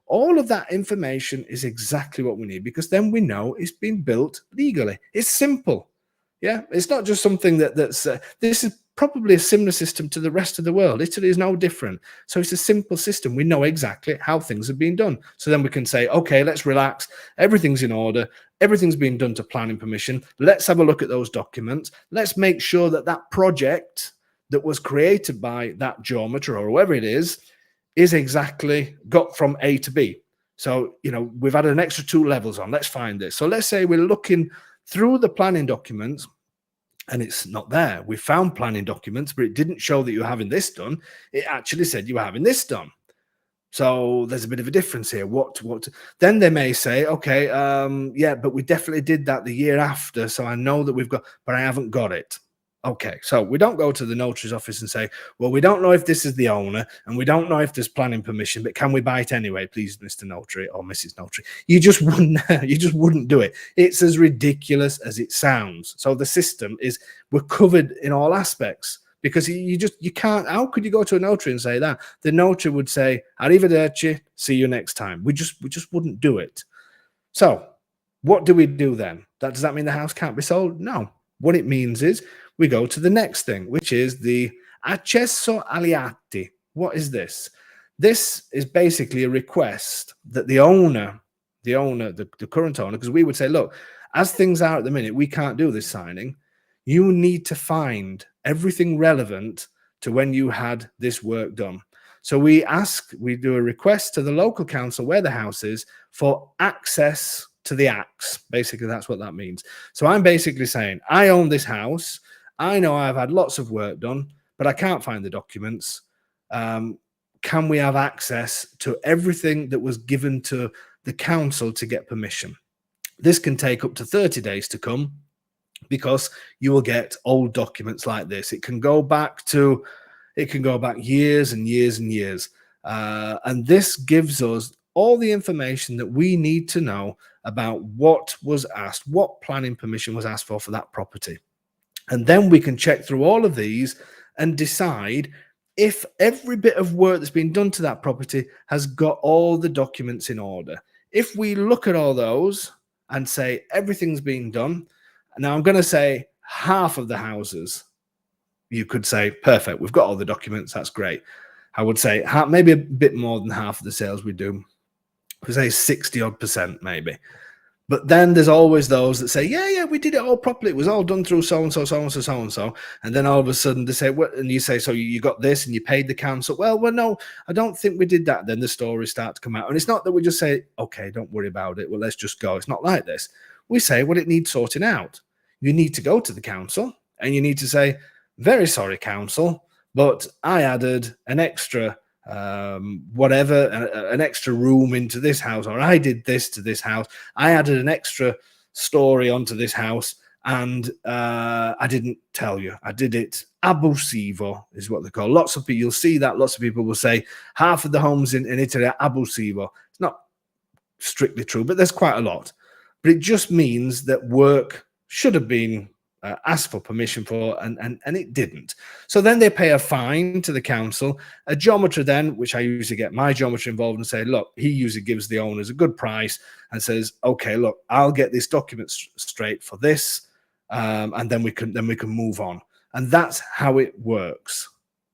All of that information is exactly what we need, because then we know it's been built legally. It's simple. Yeah, it's not just something this is probably a similar system to the rest of the world. Italy is no different. So it's a simple system. We know exactly how things have been done. So then we can say, okay, let's relax. Everything's in order. Everything's been done to planning permission. Let's have a look at those documents. Let's make sure that project that was created by that geometer or whoever it is exactly got from A to B. So, you know, we've added an extra 2 levels on. Let's find this. So let's say we're looking through the planning documents and it's not there. We found planning documents, but it didn't show that you were having this done. It actually said you were having this done. So there's a bit of a difference here. What? Then they may say, okay, yeah, but we definitely did that the year after. So I know that we've got, but I haven't got it. Okay, so we don't go to the notary's office and say, well, we don't know if this is the owner and we don't know if there's planning permission, but can we buy it anyway, please, Mr. Notary or Mrs. Notary? You just wouldn't do it. It's as ridiculous as it sounds. So the system is, we're covered in all aspects, because you can't. How could you go to a notary and say that? The notary would say, arrivederci, see you next time. We just wouldn't do it. So what do we do then? Does that mean the house can't be sold? No. What it means is we go to the next thing, which is the accesso agli atti. What is this? This is basically a request that the current owner, because we would say, look, as things are at the minute, we can't do this signing. You need to find everything relevant to when you had this work done. So we do a request to the local council where the house is for access to the acts. Basically, that's what that means. So I'm basically saying, I own this house. I know I've had lots of work done, but I can't find the documents. Can we have access to everything that was given to the council to get permission? This can take up to 30 days to come, because you will get old documents like this. It can go back years and years and years. And this gives us all the information that we need to know about what was asked, what planning permission was asked for that property. And then we can check through all of these and decide if every bit of work that's been done to that property has got all the documents in order. If we look at all those and say everything's been done, now I'm going to say half of the houses, you could say, perfect, we've got all the documents, that's great. I would say maybe a bit more than half of the sales we do. We say 60% maybe. But then there's always those that say, yeah, we did it all properly. It was all done through so-and-so, so-and-so, so-and-so. And then all of a sudden they say, what? And you say, so you got this and you paid the council. Well, no, I don't think we did that. Then the stories start to come out. And it's not that we just say, okay, don't worry about it. Well, let's just go. It's not like this. We say, well, it needs sorting out. You need to go to the council and you need to say, very sorry, council, but I added an extra an extra room into this house, or I did this to this house. I added an extra story onto this house, and I didn't tell you. I did it abusivo, is what they call. Lots of people, you'll see that lots of people will say half of the homes in Italy are abusivo. It's not strictly true, but there's quite a lot. But it just means that work should have been asked for permission for, and it didn't. So then they pay a fine to the council. A geometer then, which I usually get my geometer involved and say, look, he usually gives the owners a good price and says, okay, look, I'll get this document straight for this, and then we can move on. And that's how it works.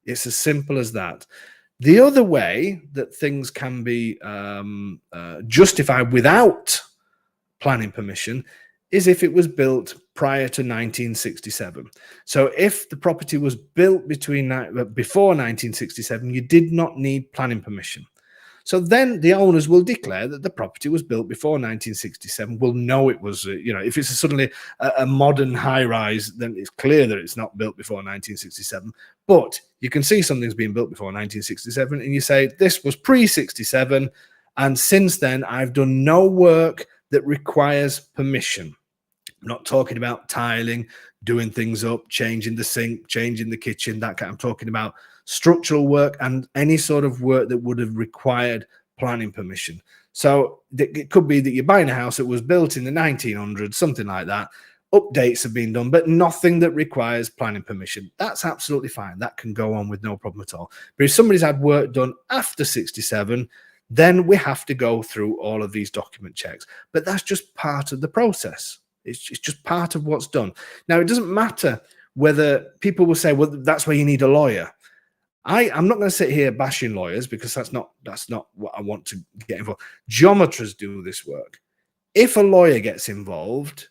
It's as simple as that. The other way that things can be justified without planning permission is if it was built prior to 1967. So if the property was built before 1967, you did not need planning permission. So then the owners will declare that the property was built before 1967. We'll know it was, if it's suddenly a modern high-rise, then it's clear that it's not built before 1967. But you can see something's been built before 1967, and you say, this was pre-67, and since then I've done no work that requires permission. I'm not talking about tiling, doing things up, changing the sink, changing the kitchen, that kind. I'm talking about structural work and any sort of work that would have required planning permission. So it could be that you're buying a house that was built in the 1900s, something like that. Updates have been done, but nothing that requires planning permission. That's absolutely fine. That can go on with no problem at all. But if somebody's had work done after 67, then we have to go through all of these document checks. But that's just part of the process. It's just part of what's done. Now, it doesn't matter whether people will say, well, that's where you need a lawyer. I'm not going to sit here bashing lawyers, because that's not what I want to get involved. Geometers do this work. If a lawyer gets involved,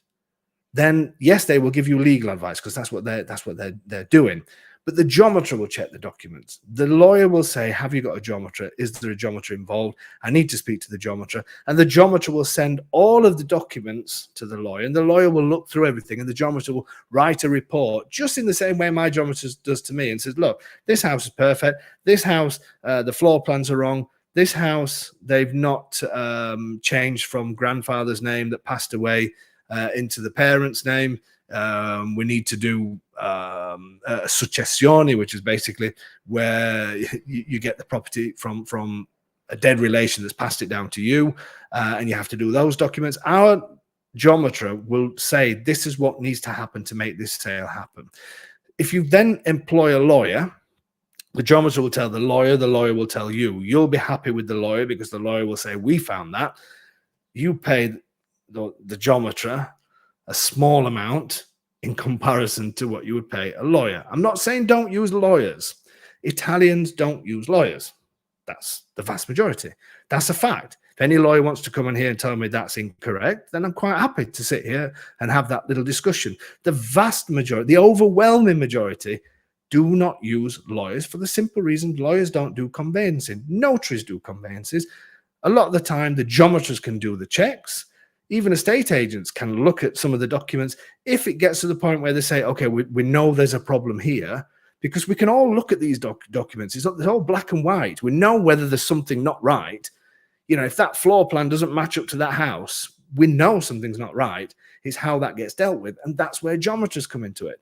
then yes, they will give you legal advice, because that's what they're doing. But the geometer will check the documents. The lawyer will say, have you got a geometer? Is there a geometer involved? I need to speak to the geometer. And the geometer will send all of the documents to the lawyer, and the lawyer will look through everything, and the geometer will write a report just in the same way my geometer does to me, and says, look, this house is perfect. This house, the floor plans are wrong. This house, they've not changed from grandfather's name that passed away into the parent's name. We need to do successione, which is basically where you get the property from a dead relation that's passed it down to you, and you have to do those documents. Our geometer will say this is what needs to happen to make this sale happen. If you then employ a lawyer, the geometer will tell the lawyer will tell you. You'll be happy with the lawyer because the lawyer will say, we found that. You paid the geometer a small amount in comparison to what you would pay a lawyer. I'm not saying don't use lawyers. Italians don't use lawyers. That's the vast majority. That's a fact. If any lawyer wants to come in here and tell me that's incorrect, then I'm quite happy to sit here and have that little discussion. The vast majority, the overwhelming majority, do not use lawyers for the simple reason lawyers don't do conveyancing. Notaries do conveyances. A lot of the time, the geometers can do the checks. Even estate agents can look at some of the documents. If it gets to the point where they say, okay, we know there's a problem here, because we can all look at these documents. It's all black and white. We know whether there's something not right. You know, if that floor plan doesn't match up to that house, we know something's not right. It's how that gets dealt with. And that's where geometers come into it.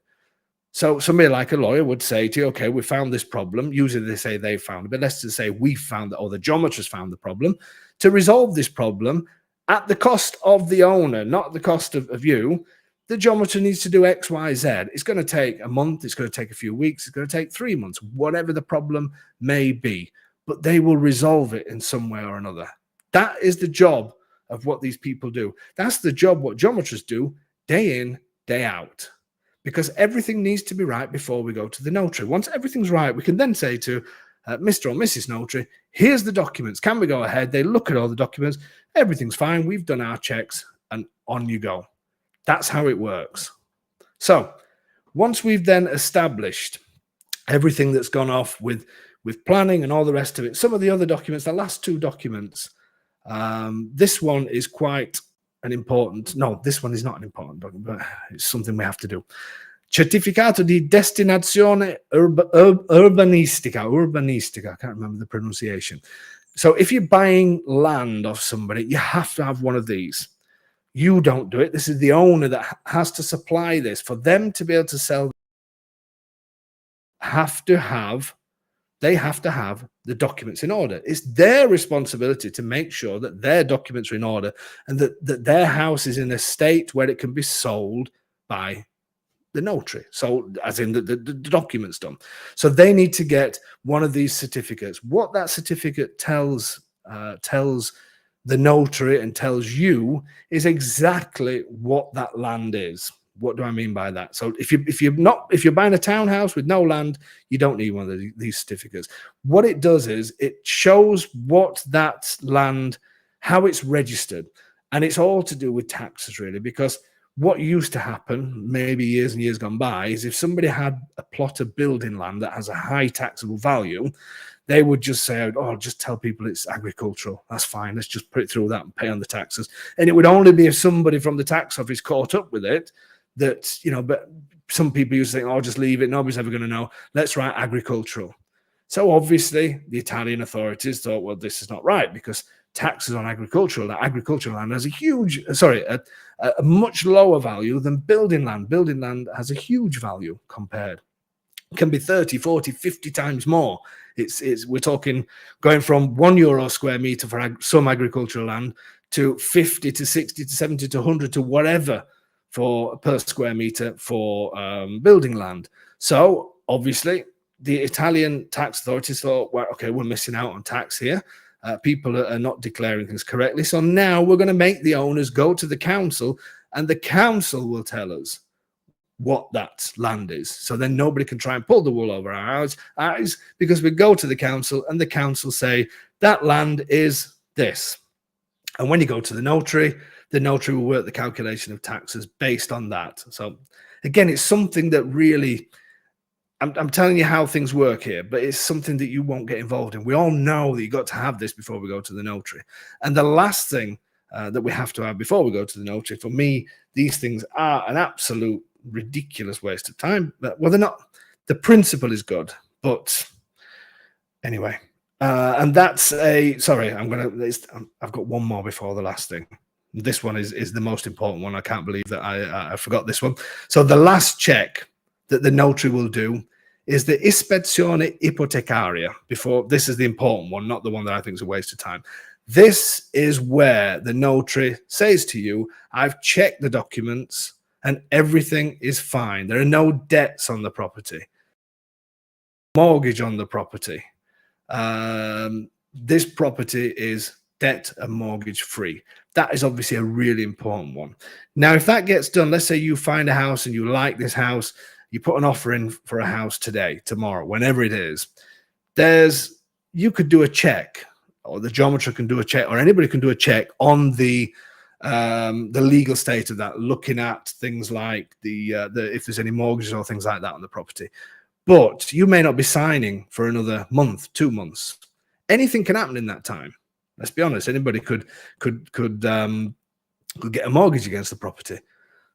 So somebody like a lawyer would say to you, okay, we found this problem. Usually they say they found it, but let's just say we found it, or the geometers found the problem. To resolve this problem at the cost of the owner, not the cost of you, the geometer needs to do X, Y, Z. It's going to take a month. It's going to take a few weeks. It's going to take 3 months, whatever the problem may be. But they will resolve it in some way or another. That is the job of what these people do. That's the job what geometers do day in, day out. Because everything needs to be right before we go to the notary. Once everything's right, we can then say to Mr. or Mrs. Notary, here's the documents. Can we go ahead? They look at all the documents. Everything's fine. We've done our checks, and on you go. That's how it works. So once we've then established everything that's gone off with planning and all the rest of it, some of the other documents, the last 2 documents, this one is quite an important, no, this one is not an important document, but it's something we have to do. Certificato di destinazione urbanistica, I can't remember the pronunciation. So if you're buying land off somebody, you have to have one of these. You don't do it. This is the owner that has to supply this. For them to be able to sell, they have to have the documents in order. It's their responsibility to make sure that their documents are in order and that their house is in a state where it can be sold by the notary. So as in the documents done. So they need to get one of these certificates. What that certificate tells the notary and tells you is exactly what that land is. What do I mean by that? So if you're buying a townhouse with no land, you don't need one of these certificates. What it does is it shows what that land, how it's registered, and it's all to do with taxes really, because what used to happen maybe years and years gone by is if somebody had a plot of building land that has a high taxable value, they would just say, oh, just tell people it's agricultural. That's fine. Let's just put it through that and pay on the taxes. And it would only be if somebody from the tax office caught up with it that, you know, but some people used to think, oh, just leave it. Nobody's ever going to know. Let's write agricultural. So obviously the Italian authorities thought, well, this is not right because taxes on agricultural land has a much lower value than building land. Building land has a huge value compared. It can be 30, 40, 50 times more. We're talking going from €1 square meter for some agricultural land to 50 to 60 to 70 to 100 to whatever for per square meter for building land. So obviously the Italian tax authorities thought, well, okay, we're missing out on tax here. People are not declaring things correctly. So now we're going to make the owners go to the council, and the council will tell us what that land is. So then nobody can try and pull the wool over our eyes because we go to the council and the council say that land is this. And when you go to the notary will work the calculation of taxes based on that. So again, it's something that really I'm telling you how things work here, but it's something that you won't get involved in. We all know that you got to have this before we go to the notary. And the last thing that we have to have before we go to the notary, for me, these things are an absolute ridiculous waste of time. But, well, they're not. The principle is good, but anyway. And that's a sorry. I've got one more before the last thing. This one is the most important one. I can't believe that I forgot this one. So the last check that the notary will do is the ispezione ipotecaria. Before, this is the important one, not the one that I think is a waste of time. This is where the notary says to you, I've checked the documents and everything is fine. There are no debts on the property, mortgage on the property. This property is debt and mortgage free. That is obviously a really important one. Now, if that gets done, let's say you find a house and you like this house, you put an offer in for a house today, tomorrow, whenever it is, you could do a check, or the geometer can do a check, or anybody can do a check on the legal state of that, looking at things like if there's any mortgages or things like that on the property. But you may not be signing for another month, 2 months. Anything can happen in that time. Let's be honest. Anybody could get a mortgage against the property.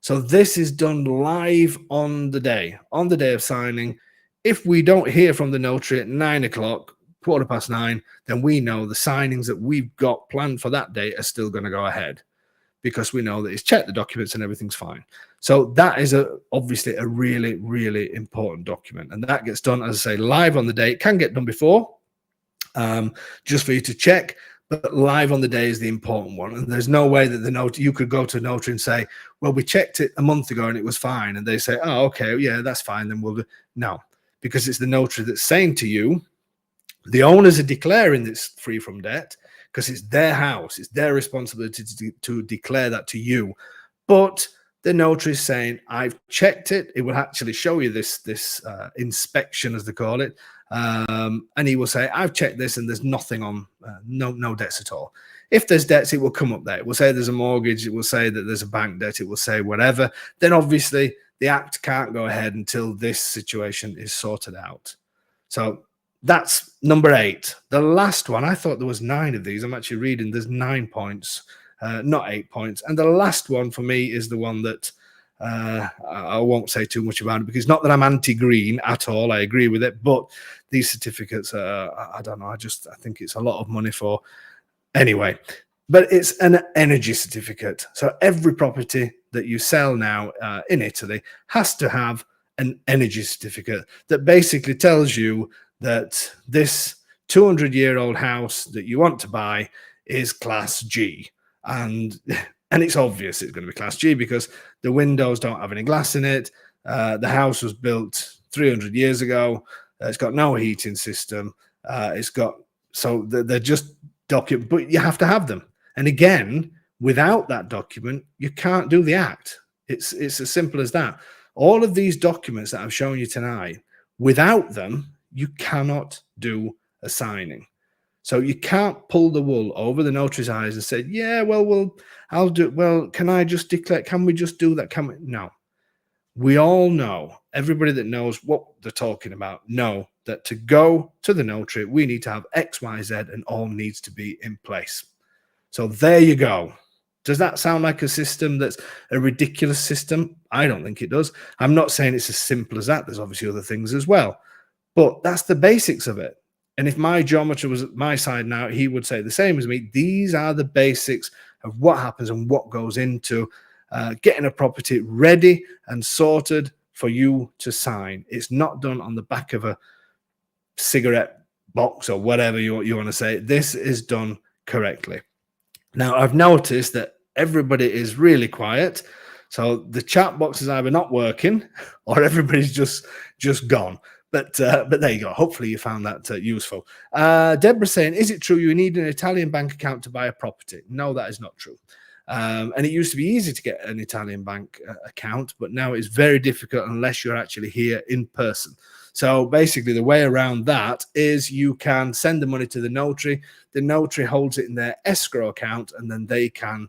So this is done live on the day of signing. If we don't hear from the notary at 9 o'clock, 9:15, then we know the signings that we've got planned for that day are still going to go ahead, because we know that he's checked the documents and everything's fine. So that is obviously a really, really important document. And that gets done, as I say, live on the day. It can get done before, just for you to check, but live on the day is the important one. And there's no way that you could go to a notary and say, well, we checked it a month ago and it was fine. And they say, oh, okay, yeah, that's fine. Then we'll do. No, because it's the notary that's saying to you, the owners are declaring it's free from debt, because it's their house. It's their responsibility to declare that to you. But the notary is saying, I've checked it. It will actually show you this inspection, as they call it. And he will say, I've checked this and there's nothing on, no debts at all. If there's debts, it will come up there. It will say there's a mortgage. It will say that there's a bank debt. It will say whatever. Then obviously the act can't go ahead until this situation is sorted out. So that's number 8. The last one, I thought there was 9 of these. I'm actually reading there's 9 points, not 8 points. And the last one for me is the one that I won't say too much about it, because not that I'm anti-green at all. I agree with it, but these certificates, I don't know. I think it's a lot of money for anyway. But it's an energy certificate. So every property that you sell now in Italy has to have an energy certificate that basically tells you that this 200-year-old house that you want to buy is class G. And it's obvious it's going to be class G, because the windows don't have any glass in it. The house was built 300 years ago. It's got no heating system. So they're just document, but you have to have them. And again, without that document, you can't do the act. It's as simple as that. All of these documents that I've shown you tonight, without them, you cannot do a signing. So you can't pull the wool over the notary's eyes and say, yeah, well, I'll do it. Well, can I just declare? Can we just do that? Can we? No. We all know, everybody that knows what they're talking about, know that to go to the notary, we need to have X, Y, Z, and all needs to be in place. So there you go. Does that sound like a system that's a ridiculous system? I don't think it does. I'm not saying it's as simple as that. There's obviously other things as well. But that's the basics of it. And if my geometer was at my side now, he would say the same as me. These are the basics of what happens and what goes into getting a property ready and sorted for you to sign. It's not done on the back of a cigarette box or whatever you want to say. This is done correctly. Now, I've noticed that everybody is really quiet. So the chat box is either not working or everybody's just gone. But there you go. Hopefully you found that useful. Deborah saying, is it true you need an Italian bank account to buy a property? No, that is not true. And it used to be easy to get an Italian bank account, but now it's very difficult unless you're actually here in person. So basically the way around that is you can send the money to the notary. The notary holds it in their escrow account, and then they can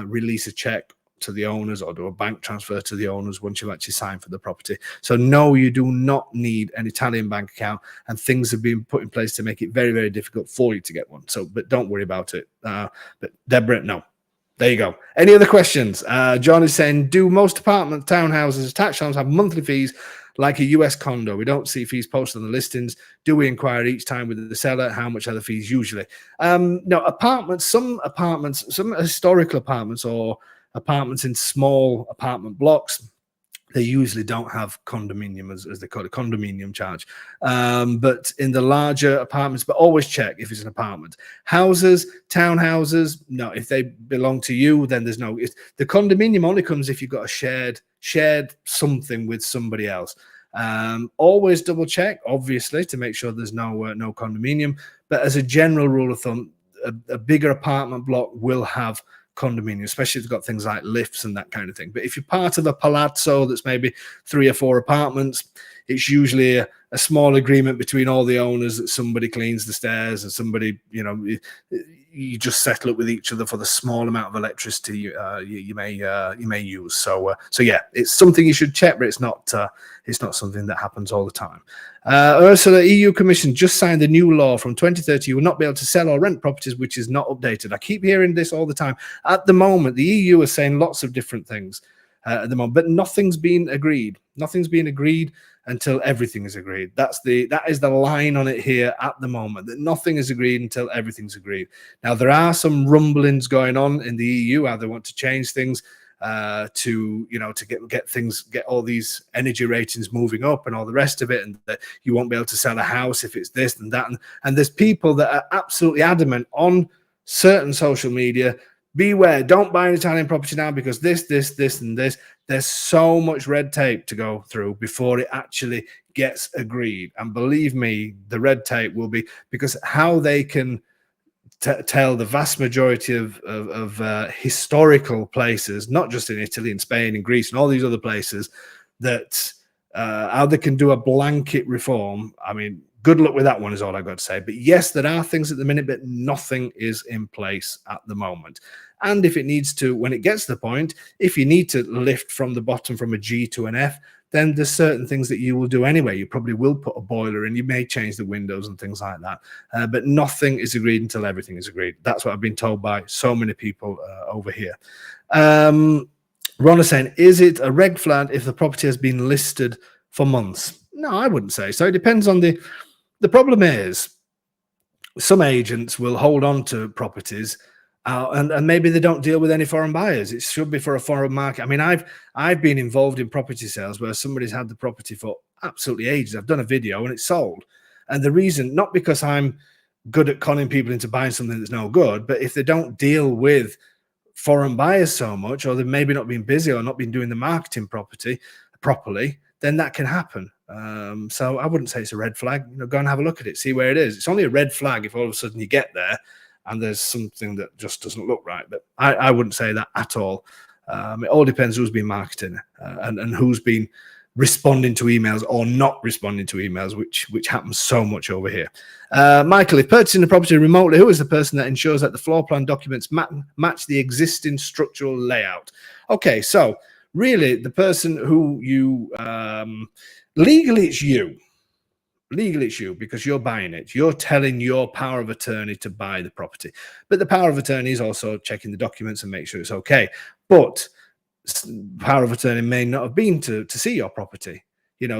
release a check to the owners or do a bank transfer to the owners once you've actually signed for the property. So no, you do not need an Italian bank account, and things have been put in place to make it very, very difficult for you to get one. So, but don't worry about it. But Deborah, no. There you go. Any other questions? John is saying, do most apartment townhouses, attached homes have monthly fees like a US condo? We don't see fees posted on the listings. Do we inquire each time with the seller? How much are the fees usually? No, apartments, some historical apartments or apartments in small apartment blocks, they usually don't have condominium, as they call it, condominium charge. But in the larger apartments, but always check if it's an apartment. Houses, townhouses, no, if they belong to you, then there's no. The condominium only comes if you've got a shared something with somebody else. Always double check, obviously, to make sure there's no condominium. But as a general rule of thumb, a bigger apartment block will have condominium, especially if it's got things like lifts and that kind of thing. But if you're part of a palazzo that's maybe 3 or 4 apartments, it's usually a small agreement between all the owners that somebody cleans the stairs and somebody, you just settle up with each other for the small amount of electricity you may use. So yeah, it's something you should check, but it's not something that happens all the time. Ursula, EU Commission just signed the new law from 2030. You will not be able to sell or rent properties which is not updated. I keep hearing this all the time. At the moment, the EU is saying lots of different things at the moment, but nothing's been agreed. Nothing's been agreed until everything is agreed. That is the line on it here at the moment, that nothing is agreed until everything's agreed. Now, there are some rumblings going on in the EU how they want to change things to get all these energy ratings moving up and all the rest of it, and that you won't be able to sell a house if it's this and that. And there's people that are absolutely adamant on certain social media, beware, don't buy an Italian property now because this, and this. There's so much red tape to go through before it actually gets agreed. And believe me, the red tape will be, because how they can tell the vast majority of historical places, not just in Italy and Spain and Greece and all these other places, that how they can do a blanket reform. I mean, good luck with that one is all I've got to say. But yes, there are things at the minute, but nothing is in place at the moment. And if it needs to, when it gets to the point, if you need to lift from the bottom from a G to an F, then there's certain things that you will do anyway. You probably will put a boiler in, you may change the windows and things like that. But nothing is agreed until everything is agreed. That's what I've been told by so many people over here. Ron is saying, is it a red flag if the property has been listed for months? No, I wouldn't say so. It depends on the problem is some agents will hold on to properties and maybe they don't deal with any foreign buyers. It should be for a foreign market. I mean, I've been involved in property sales where somebody's had the property for absolutely ages. I've done a video and it's sold. And the reason, not because I'm good at conning people into buying something that's no good, but if they don't deal with foreign buyers so much, or they've maybe not been busy or not been doing the marketing properly, then that can happen. So I wouldn't say it's a red flag. Go and have a look at it, see where it is. It's only a red flag if all of a sudden you get there and there's something that just doesn't look right. But I wouldn't say that at all. It all depends who's been marketing and who's been responding to emails or not responding to emails, which happens so much over here. Michael, if purchasing a property remotely, who is the person that ensures that the floor plan documents match the existing structural layout? Okay, so really the person who you legally it's you. Legally, it's you because you're buying it. You're telling your power of attorney to buy the property. But the power of attorney is also checking the documents and make sure it's okay. But power of attorney may not have been to see your property,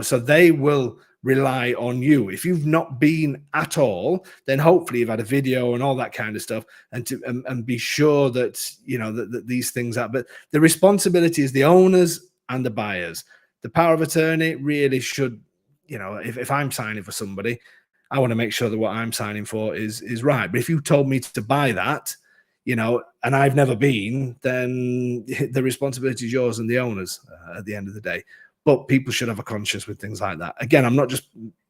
so they will rely on you. If you've not been at all, then hopefully you've had a video and all that kind of stuff, and be sure that, that these things are. But the responsibility is the owners and the buyers. The power of attorney really should, if I'm signing for somebody, I want to make sure that what I'm signing for is right. But if you told me to buy that, and I've never been, then the responsibility is yours and the owners at the end of the day. But people should have a conscience with things like that. Again, I'm not just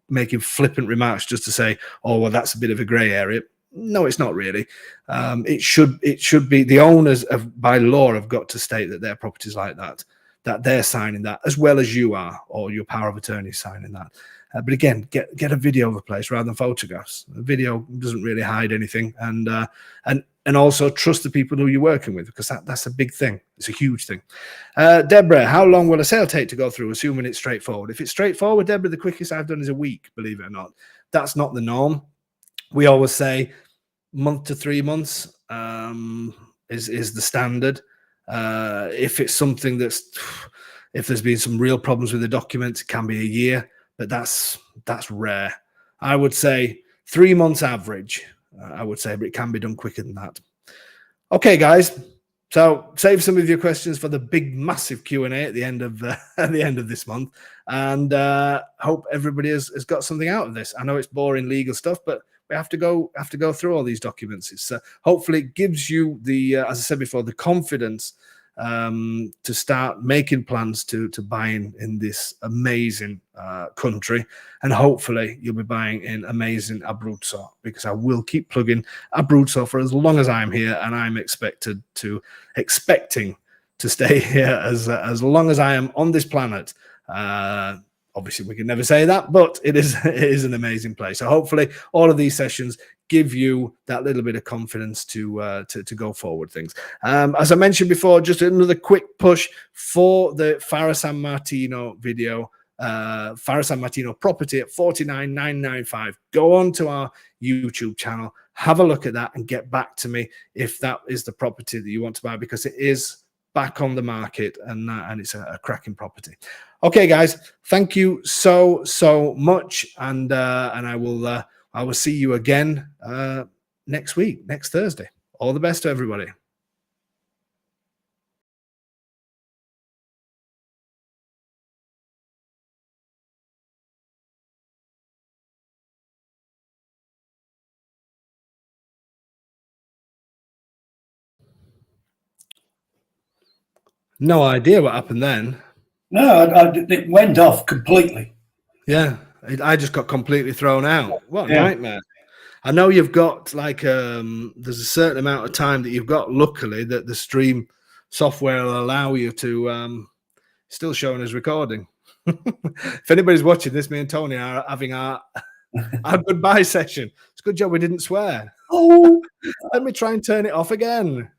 making flippant remarks just to say, oh, well, that's a bit of a grey area. No, it's not really. It should be the owners by law have got to state that their properties like that they're signing that, as well as you are, or your power of attorney signing that. But again, get a video of the place rather than photographs. A video doesn't really hide anything, and and also trust the people who you're working with, because that's a big thing. It's a huge thing. Deborah, how long will a sale take to go through, assuming it's straightforward? If it's straightforward, Deborah, the quickest I've done is a week, believe it or not. That's not the norm. We always say month to 3 months is the standard. If it's something if there's been some real problems with the documents, it can be a year, but that's rare. I would say 3 months average, I would say, but it can be done quicker than that. Okay, guys. So save some of your questions for the big, massive Q&A at the end of this month, and hope everybody has got something out of this. I know it's boring legal stuff, but we have to go through all these documents. It's hopefully it gives you the, as I said before, the confidence to start making plans to buy in this amazing country, and hopefully you'll be buying in amazing Abruzzo, because I will keep plugging Abruzzo for as long as I'm here, and I'm expecting to stay here as long as I am on this planet. Obviously, we can never say that, but it is an amazing place. So hopefully, all of these sessions give you that little bit of confidence to go forward things. As I mentioned before, just another quick push for the Farah San Martino video, Farah San Martino property at 49,995. Go on to our YouTube channel, have a look at that, and get back to me if that is the property that you want to buy, because it is back on the market, and it's a cracking property. Okay, guys, thank you so much, and I will see you again next week, next Thursday. All the best to everybody. No idea what happened then. No, it went off completely. Yeah, I just got completely thrown out. What a nightmare. I know you've got like there's a certain amount of time that you've got, luckily, that the stream software will allow you to still showing as recording. If anybody's watching this, me and Tony are having our goodbye session. It's a good job we didn't swear. Oh, Let me try and turn it off again.